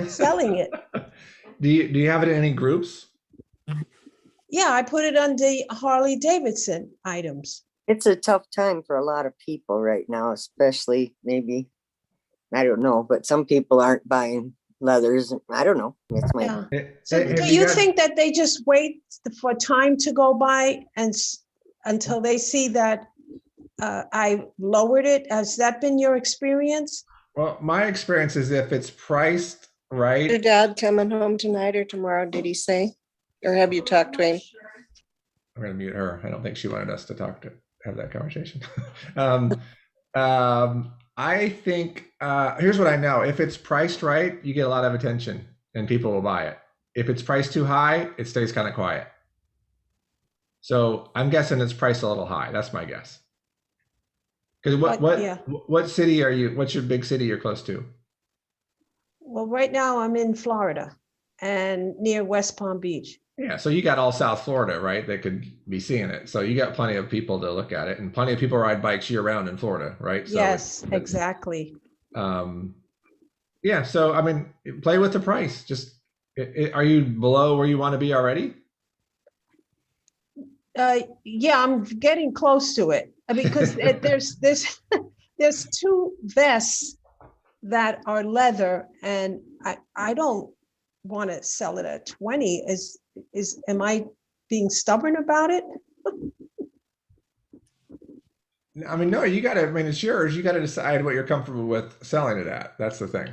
selling it. Do you have it in any groups? Yeah, I put it on the Harley Davidson items. It's a tough time for a lot of people right now, especially maybe, I don't know, but some people aren't buying leathers. I don't know. That's my. So do you think that they just wait for time to go by and until they see that I lowered it. Has that been your experience? Well, my experience is if it's priced right. Your dad coming home tonight or tomorrow, did he say? Or have you talked to him? I'm going to mute her. I don't think she wanted us to have that conversation. I think, here's what I know. If it's priced right, you get a lot of attention and people will buy it. If it's priced too high, it stays kind of quiet. So I'm guessing it's priced a little high. That's my guess. Because what city are you, what's your big city you're close to? Well, right now I'm in Florida and near West Palm Beach. Yeah, so you got all South Florida, right? That could be seeing it. So you got plenty of people to look at it, and plenty of people ride bikes year round in Florida, right? So yes, exactly. Yeah, so I mean, play with the price. Just, are you below where you want to be already? Yeah, I'm getting close to it because there's two vests that are leather, and I don't want to sell it at 20. Am I being stubborn about it? I mean, no, you got to, I mean, it's yours. You got to decide what you're comfortable with selling it at. That's the thing.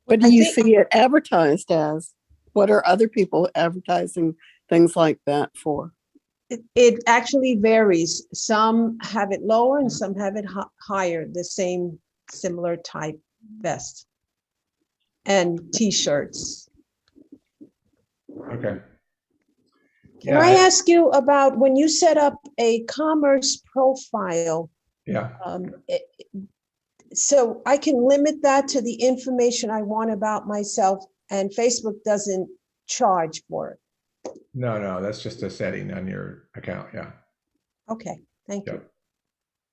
What do you see it advertised as? What are other people advertising things like that for? It actually varies. Some have it lower and some have it higher, the same similar type vest and t-shirts. Okay. Can I ask you about when you set up a commerce profile? Yeah. So I can limit that to the information I want about myself, and Facebook doesn't charge for it. No, that's just a setting on your account. Yeah. Okay, thank you.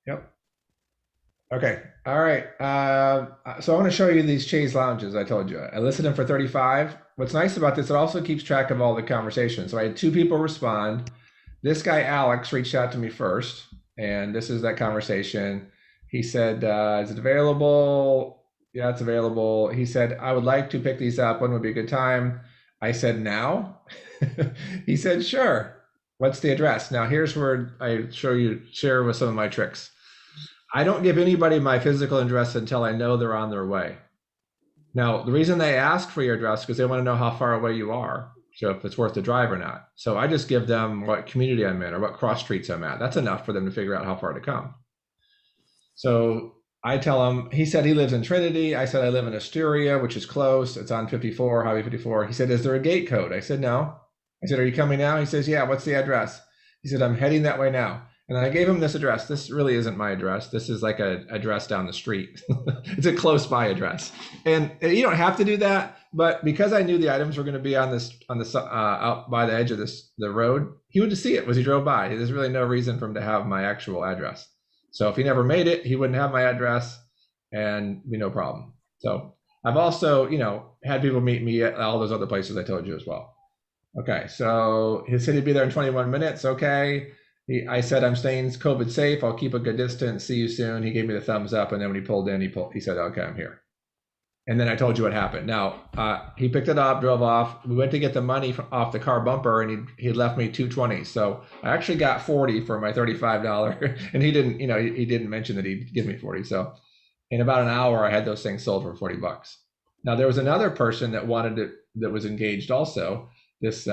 Yep. Okay. All right. So I want to show you these chaise lounges. I told you I listed them for 35. What's nice about this, it also keeps track of all the conversations. So I had 2 people respond. This guy, Alex, reached out to me first, and this is that conversation. He said, is it available? Yeah, it's available. He said, I would like to pick these up. When would be a good time? I said, now? He said, sure. What's the address? Now, here's where I share with some of my tricks. I don't give anybody my physical address until I know they're on their way. Now, the reason they ask for your address is because they want to know how far away you are. So if it's worth the drive or not. So I just give them what community I'm in or what cross streets I'm at. That's enough for them to figure out how far to come. So I tell him, he said he lives in Trinity. I said, I live in Astoria, which is close. It's on 54, Highway 54. He said, is there a gate code? I said, no. I said, are you coming now? He says, yeah, what's the address? He said, I'm heading that way now. And I gave him this address. This really isn't my address. This is like an address down the street. It's a close by address. And you don't have to do that, but because I knew the items were going to be on this out by the edge of the road, he would just see it as he drove by. There's really no reason for him to have my actual address. So if he never made it, he wouldn't have my address and be no problem. So I've also, had people meet me at all those other places I told you as well. Okay, so he said he'd be there in 21 minutes. Okay. I said, I'm staying COVID safe. I'll keep a good distance. See you soon. He gave me the thumbs up. And then when he pulled in, he said, okay, I'm here. And then I told you what happened. Now, he picked it up, drove off. We went to get the money off the car bumper, and he left me $220. So I actually got $40 for my $35. And he didn't, he didn't mention that he'd give me $40. So in about an hour, I had those things sold for $40. Now, there was another person that that was engaged also, this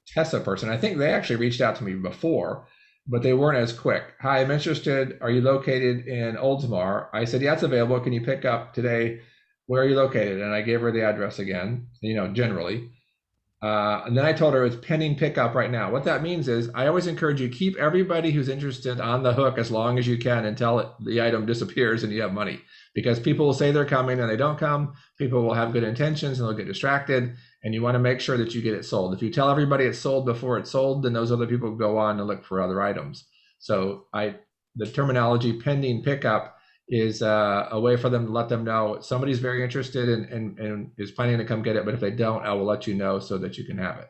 Tessa person. I think they actually reached out to me before, but they weren't as quick. Hi, I'm interested. Are you located in Oldsmar? I said, yeah, it's available. Can you pick up today? Where are you located? And I gave her the address again, generally. And then I told her it's pending pickup right now. What that means is I always encourage you, keep everybody who's interested on the hook as long as you can until the item disappears and you have money. Because people will say they're coming and they don't come. People will have good intentions and they'll get distracted. And you want to make sure that you get it sold. If you tell everybody it's sold before it's sold, then those other people go on to look for other items. So the terminology pending pickup is a way for them to let them know somebody's very interested and is planning to come get it. But if they don't, I will let you know so that you can have it.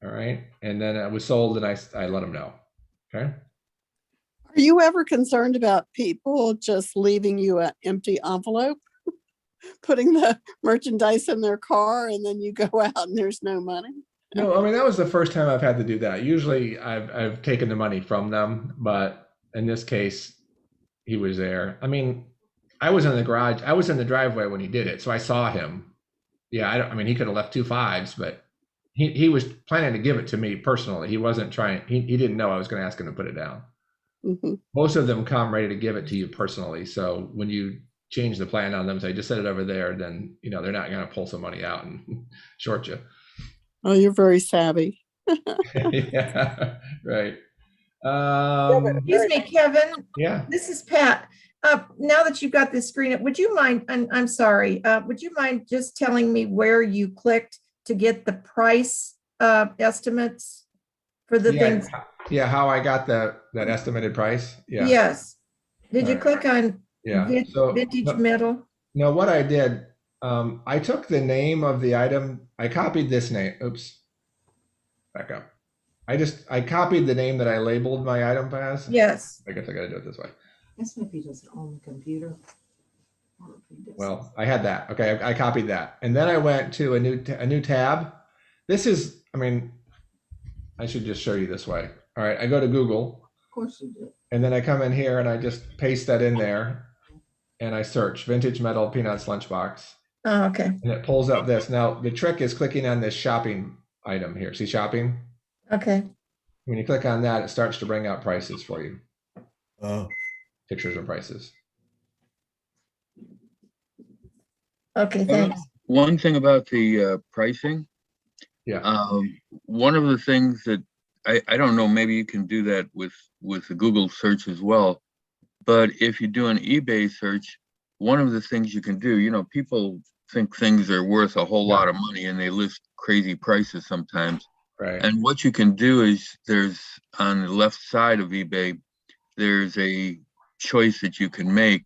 All right. And then it was sold and I let them know. Okay. Are you ever concerned about people just leaving you an empty envelope, putting the merchandise in their car, and then you go out and there's no money? No, I mean, that was the first time I've had to do that. Usually I've taken the money from them, but in this case, he was there. I mean, I was in the garage, I was in the driveway when he did it, so I saw him. Yeah, I mean, he could have left 2 5s, but he was planning to give it to me personally. He wasn't trying, he didn't know I was going to ask him to put it down. Mhm. Most of them come ready to give it to you personally. So when you change the plan on them, say just set it over there, then they're not going to pull some money out and short you. Oh, you're very savvy. Yeah, right. Excuse me, Kevin, Yeah. this is Pat. Now that you've got this screen up, would you mind, and I'm sorry, would you mind just telling me where you clicked to get the price estimates for the things? Yeah, how I got that estimated price. Yeah. Yes. Did you All right. click on Yeah. So vintage metal? no, what I did, I took the name of the item. I copied this name. Oops. Back up. I copied the name that I labeled my item as. Yes. I guess I got to do it this way. That's if he doesn't own the computer. Well, I had that. Okay, I copied that, and then I went to a new tab. This is, I mean, I should just show you this way. All right, I go to Google. Of course you do. And then I come in here and I just paste that in there, and I search vintage metal Peanuts lunchbox, Oh, okay. and it pulls up this. Now the trick is clicking on this shopping item here. See shopping? Okay. When you click on that, it starts to bring out prices for you. Oh, Pictures of prices. Okay, thanks. One thing about the pricing, Yeah. one of the things that I don't know, maybe you can do that with the Google search as well. But if you do an eBay search, one of the things you can do, people think things are worth a whole lot of money and they list crazy prices sometimes. Right. And what you can do is there's on the left side of eBay, there's a choice that you can make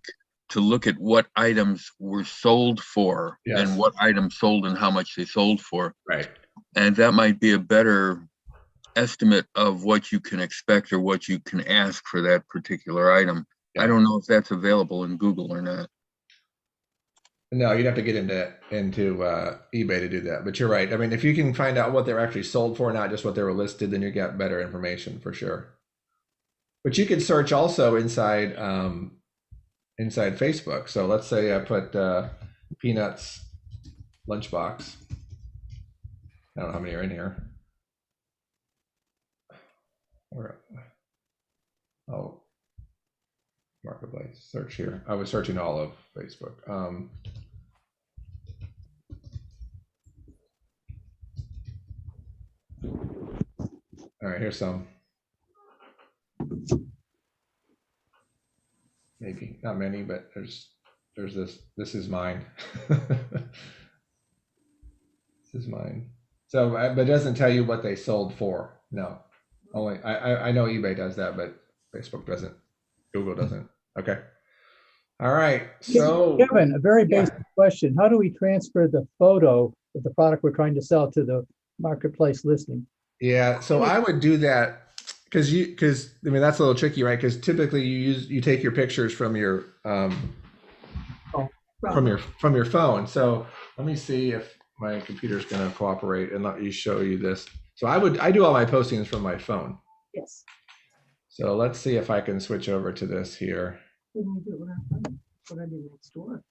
to look at what items were sold for Yes. and what items sold and how much they sold for. Right. And that might be a better estimate of what you can expect or what you can ask for that particular item. Yeah. I don't know if that's available in Google or not. No, you'd have to get into eBay to do that. But you're right. I mean, if you can find out what they're actually sold for, not just what they were listed, then you get better information for sure. But you could search also inside Facebook. So let's say I put Peanuts lunchbox. I don't know how many are in here. Oh, Marketplace, search here. I was searching all of Facebook. All right, here's some. Maybe not many, but there's this. This is mine. This is mine. So, but it doesn't tell you what they sold for. No, only I know eBay does that, but Facebook doesn't. Google doesn't. Okay. All right. So, Kevin, a very basic question: how do we transfer the photo of the product we're trying to sell to the marketplace listing? yeah, so I would do that because I mean that's a little tricky, right? Because typically you take your pictures from your from your phone. So let me see if my computer's going to cooperate and let me show you this. So I do all my postings from my phone. Yes. So let's see if I can switch over to this here. What I do next door.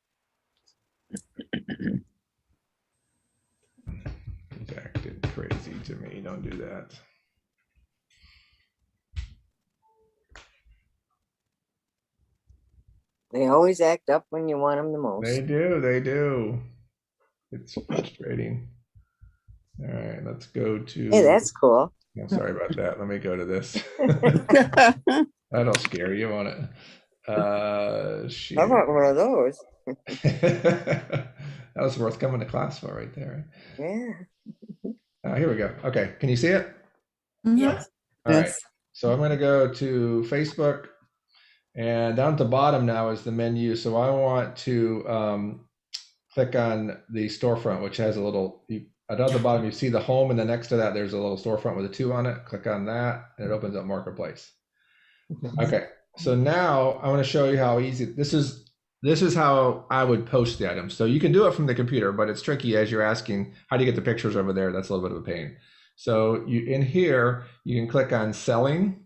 He's acting crazy to me. Don't do that. They always act up when you want them the most. They do. It's frustrating. All right, let's go to. Hey, that's cool. I'm sorry about that. Let me go to this. That'll scare you, won't it? How about one of those? That was worth coming to class for right there. Yeah. Here we go. Okay, can you see it? Yes. All right. So I'm going to go to Facebook, and down at the bottom now is the menu. So I want to click on the storefront, which has a little. At the bottom, you see the home, and then next to that, there's a little storefront with a 2 on it. Click on that, and it opens up Marketplace. Okay. So now I want to show you how easy this is. This is how I would post the items. So you can do it from the computer, but it's tricky as you're asking, how do you get the pictures over there? That's a little bit of a pain. So you in here, you can click on selling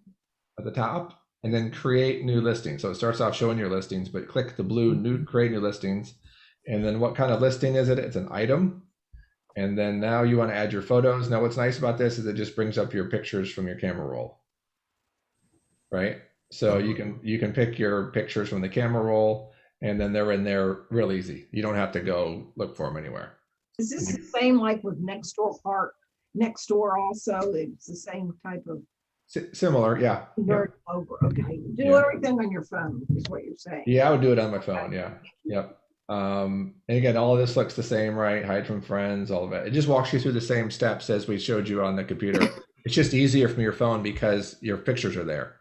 at the top and then create new listings. So it starts off showing your listings, but click the blue new create new listings. And then what kind of listing is it? It's an item. And then now you want to add your photos. Now what's nice about this is it just brings up your pictures from your camera roll. Right? So you can pick your pictures from the camera roll and then they're in there real easy. You don't have to go look for them anywhere. Is this the same like with Nextdoor also? It's the same type of Similar, yeah. convert over. Okay. Do Yeah. everything on your phone is what you're saying. Yeah, I would do it on my phone. Yeah. Yep. And again, all of this looks the same, right? Hide from friends, all of it. It just walks you through the same steps as we showed you on the computer. It's just easier from your phone because your pictures are there.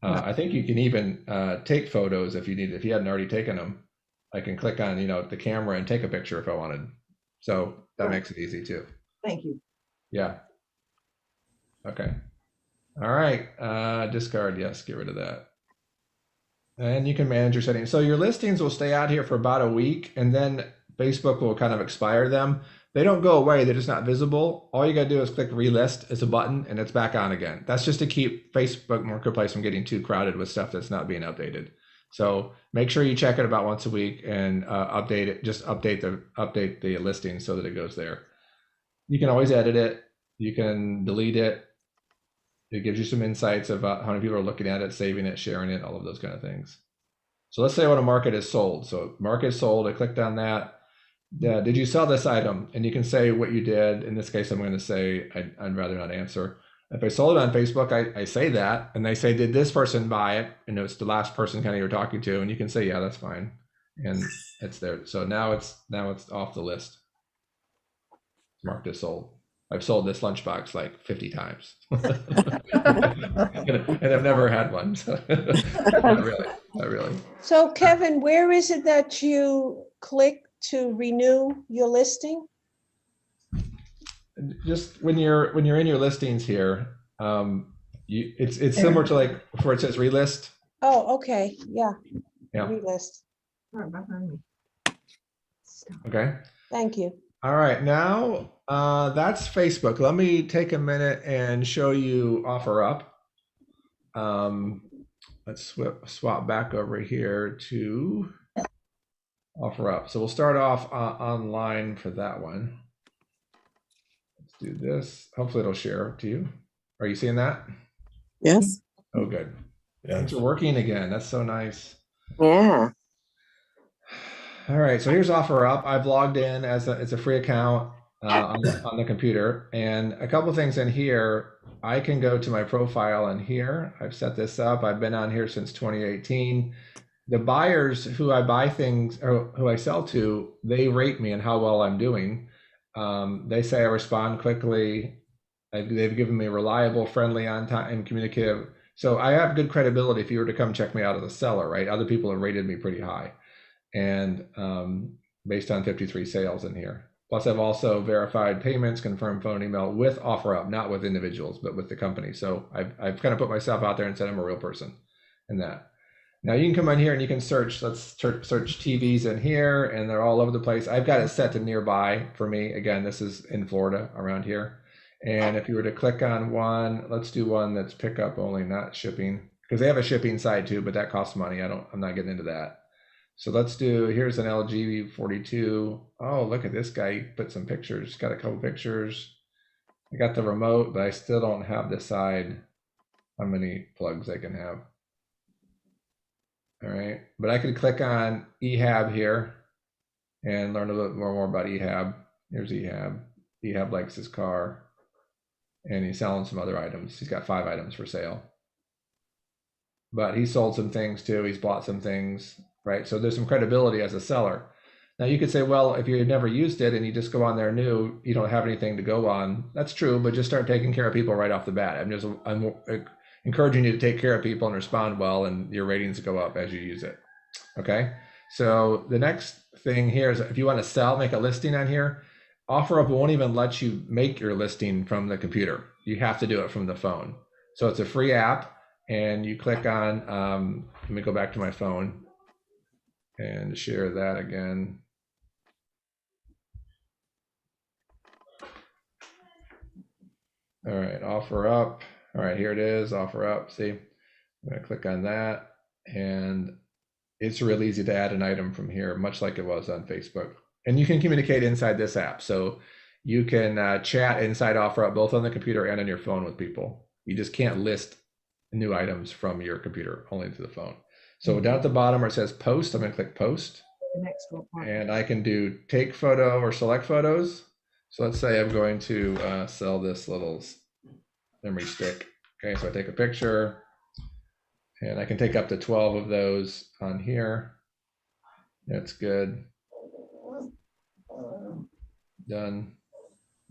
I think you can even take photos if you need. If you hadn't already taken them, I can click on the camera and take a picture if I wanted. So that makes it easy too. Thank you. Yeah. Okay. All right. Discard. Yes. Get rid of that. And you can manage your settings. So your listings will stay out here for about a week, and then Facebook will kind of expire them. They don't go away. They're just not visible. All you got to do is click relist. It's a button and it's back on again. That's just to keep Facebook Marketplace from getting too crowded with stuff that's not being updated. So make sure you check it about once a week and update it. Just update the listing so that it goes there. You can always edit it. You can delete it. It gives you some insights about how many people are looking at it, saving it, sharing it, all of those kind of things. So let's say I want to mark it as sold. So mark as sold. I clicked on that. Did you sell this item? And you can say what you did. In this case, I'm going to say I'd rather not answer. If I sold it on Facebook, I say that, and they say, did this person buy it? And it's the last person kind of you're talking to, and you can say, yeah, that's fine, and it's there. So now it's off the list. It's marked as sold. I've sold this lunchbox like 50 times, and I've never had one. So not really. So Kevin, where is it that you click to renew your listing? Just when you're in your listings here, it's similar to like where it says relist. Oh, okay. Yeah. Relist. Okay. Thank you. All right. Now that's Facebook. Let me take a minute and show you OfferUp. Let's swap back over here to OfferUp. So we'll start off online for that one. Do this. Hopefully it'll share to you. Are you seeing that? Yes. Oh, good. Yeah, things are working again. That's so nice. Yeah. All right. So here's OfferUp. I've logged in as it's a free account on the computer, and a couple things in here. I can go to my profile in here. I've set this up. I've been on here since 2018. The buyers who I buy things or who I sell to, they rate me and how well I'm doing. They say I respond quickly. They've given me reliable, friendly, on time, communicative. So I have good credibility if you were to come check me out as a seller, right? Other people have rated me pretty high, and based on 53 sales in here. Plus, I've also verified payments, confirmed phone, email with OfferUp, not with individuals, but with the company. So I've kind of put myself out there and said I'm a real person in that. Now you can come on here and you can search. Let's search TVs in here, and they're all over the place. I've got it set to nearby for me. Again, this is in Florida around here. And if you were to click on one, let's do one that's pickup only, not shipping, because they have a shipping side too, but that costs money. I'm not getting into that. So let's do, here's an LG 42. Oh, look at this guy. He put some pictures, got a couple pictures. I got the remote, but I still don't have decide how many plugs I can have. All right, but I could click on Ehab here and learn a little bit more about Ehab. Here's Ehab. Ehab likes his car, and he's selling some other items. He's got 5 items for sale, but he sold some things too. He's bought some things, right? So there's some credibility as a seller. Now you could say, well, if you've never used it and you just go on there new, you don't have anything to go on. That's true, but just start taking care of people right off the bat. I'm encouraging you to take care of people and respond well, and your ratings go up as you use it. Okay. So the next thing here is if you want to make a listing on here, OfferUp won't even let you make your listing from the computer. You have to do it from the phone. So it's a free app, and you click on, let me go back to my phone and share that again. All right, offer up. All right, here it is, offer up. See, I'm gonna click on that, and it's real easy to add an item from here, much like it was on Facebook. And you can communicate inside this app. So you can chat inside offer up, both on the computer and on your phone with people. You just can't list new items from your computer, only to the phone. So down at the bottom where it says post, I'm gonna click post. And I can do take photo or select photos. So let's say I'm going to sell this little memory stick. Okay, so I take a picture, and I can take up to 12 of those on here. That's good. Done.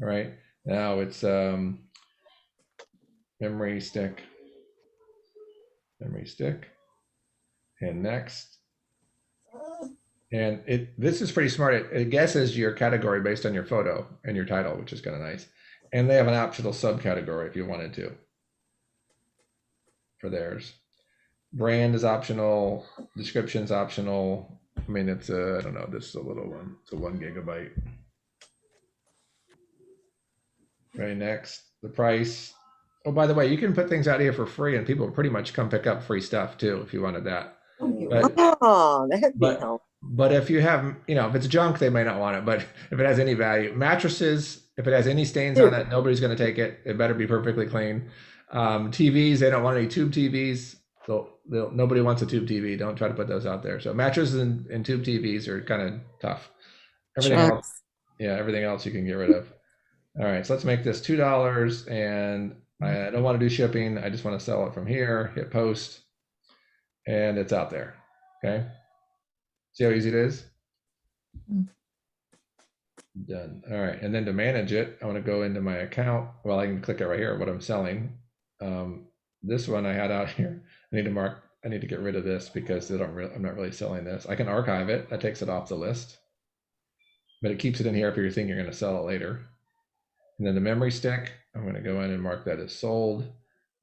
All right, now it's memory stick, and next. And this is pretty smart. It guesses your category based on your photo and your title, which is kind of nice. And they have an optional subcategory if you wanted to for theirs. Brand is optional. Description's optional. I mean, it's I don't know. This is a little one. It's a 1 gigabyte. Right, next, the price. Oh, by the way, you can put things out here for free, and people pretty much come pick up free stuff too if you wanted that. But if you have, if it's junk, they may not want it. But if it has any value, mattresses, if it has any stains on it, nobody's going to take it. It better be perfectly clean. TVs, they don't want any tube TVs. So nobody wants a tube TV. Don't try to put those out there. So mattresses and tube TVs are kind of tough. Everything else, everything else you can get rid of. All right, so let's make this $2, and I don't want to do shipping. I just want to sell it from here. Hit post, and it's out there. Okay. See how easy it is? Done. All right, and then to manage it, I want to go into my account. Well, I can click it right here, what I'm selling. This one I had out here. I need to get rid of this because I'm not really selling this. I can archive it. That takes it off the list. But it keeps it in here if you think you're going to sell it later. And then the memory stick, I'm going to go in and mark that as sold.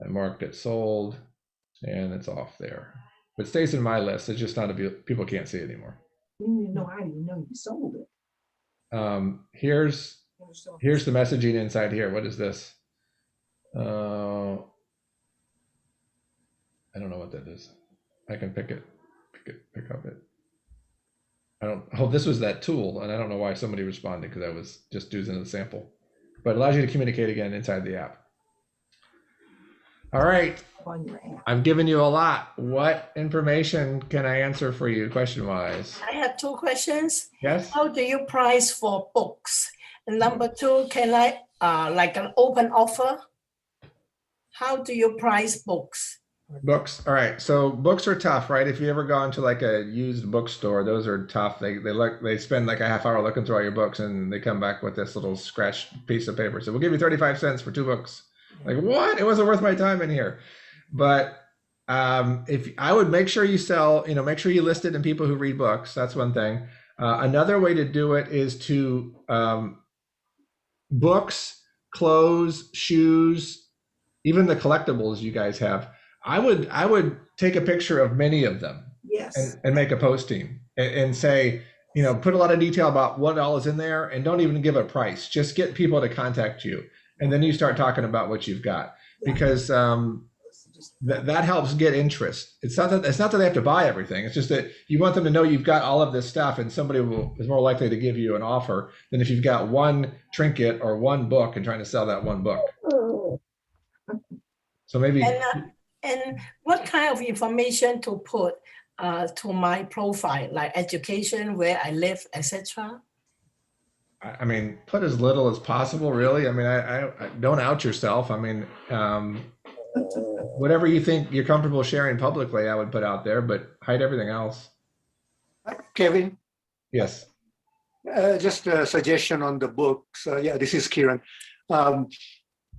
I marked it sold, and it's off there. But it stays in my list. It's just not people can't see it anymore. You know, how do you know you sold it? Here's the messaging inside here. What is this? I don't know what that is. I can pick up it. This was that tool, and I don't know why somebody responded because I was just using the sample. But it allows you to communicate again inside the app. All right. I'm giving you a lot. What information can I answer for you question-wise? I have 2 questions. Yes. How do you price for books? And number 2, can I, like an open offer? How do you price books? Books. All right. So books are tough, right? If you ever gone to like a used bookstore, those are tough. They spend like a half hour looking through all your books, and they come back with this little scratched piece of paper. So we'll give you 35 cents for 2 books. Like, what? It wasn't worth my time in here. But if I would make sure you sell, make sure you list it in people who read books. That's one thing. Another way to do it is to books, clothes, shoes, even the collectibles you guys have. I would take a picture of many of them. Yes. And make a posting and say, put a lot of detail about what all is in there, and don't even give a price. Just get people to contact you. And then you start talking about what you've got, because that helps get interest. It's not that they have to buy everything. It's just that you want them to know you've got all of this stuff, and somebody is more likely to give you an offer than if you've got one trinket or one book and trying to sell that one book. So maybe. And what kind of information to put to my profile, like education, where I live, etc.? I mean, put as little as possible, really. I mean, I don't out yourself. I mean, whatever you think you're comfortable sharing publicly, I would put out there, but hide everything else. Kevin? Yes. Just a suggestion on the books. This is Kiran.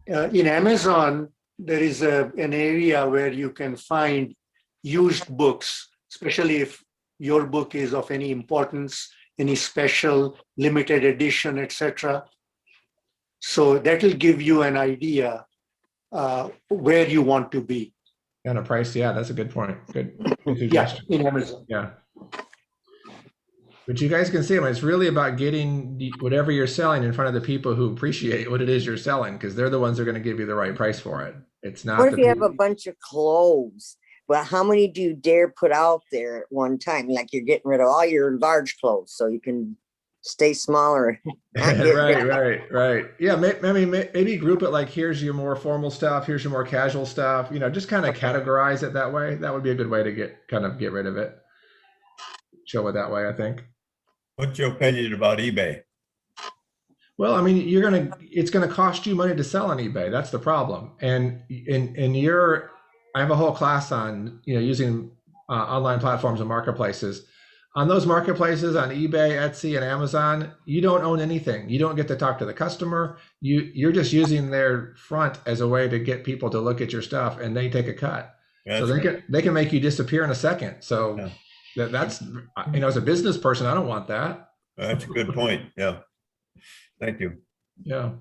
In Amazon, there is an area where you can find used books, especially if your book is of any importance, any special limited edition, etc. So that will give you an idea where you want to be. And a price, yeah, that's a good point. Good suggestion. In Amazon. Yeah. But you guys can see them. It's really about getting whatever you're selling in front of the people who appreciate what it is you're selling, because they're the ones who are going to give you the right price for it. It's not. What if you have a bunch of clothes? Well, how many do you dare put out there at one time? Like you're getting rid of all your large clothes so you can stay smaller. Right. Yeah, maybe group it like, here's your more formal stuff, here's your more casual stuff. Just kind of categorize it that way. That would be a good way to get rid of it. Show it that way, I think. What's your opinion about eBay? Well, I mean, it's gonna cost you money to sell on eBay. That's the problem. And I have a whole class on using online platforms and marketplaces. On those marketplaces, on eBay, Etsy, and Amazon, you don't own anything. You don't get to talk to the customer. You're just using their front as a way to get people to look at your stuff, and they take a cut. So they can make you disappear in a second. So that's as a business person, I don't want that. That's a good point. Yeah. Thank you. Yeah.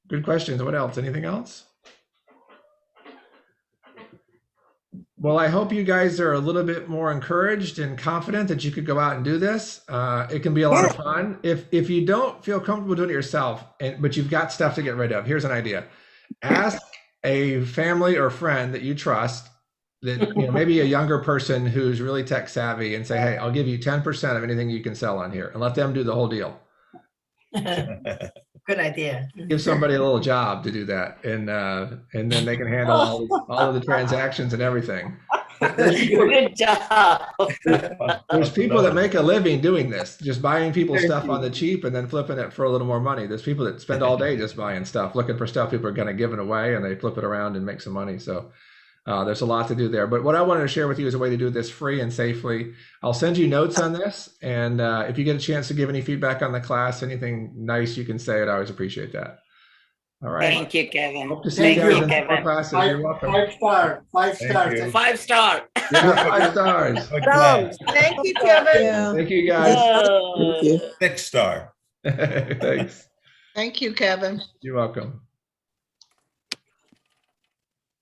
Good questions. What else? Anything else? Well, I hope you guys are a little bit more encouraged and confident that you could go out and do this. It can be a lot of fun. If you don't feel comfortable doing it yourself, but you've got stuff to get rid of, here's an idea. Ask a family or friend that you trust, that maybe a younger person who's really tech savvy, and say, hey, I'll give you 10% of anything you can sell on here, and let them do the whole deal. Good idea. Give somebody a little job to do that, and then they can handle all of the transactions and everything. Good job. There's people that make a living doing this, just buying people's stuff on the cheap and then flipping it for a little more money. There's people that spend all day just buying stuff, looking for stuff people are going to give it away, and they flip it around and make some money. So there's a lot to do there. But what I wanted to share with you is a way to do this free and safely. I'll send you notes on this. And if you get a chance to give any feedback on the class, anything nice you can say, I'd always appreciate that. All right. Thank you, Kevin. Hope to see you guys in more classes. You're welcome. 5 star. 5 stars. 5 star. Yeah, 5 stars. Thank you, Kevin. Thank you, guys. Thank you. 6 star. Thanks. Thank you, Kevin. You're welcome.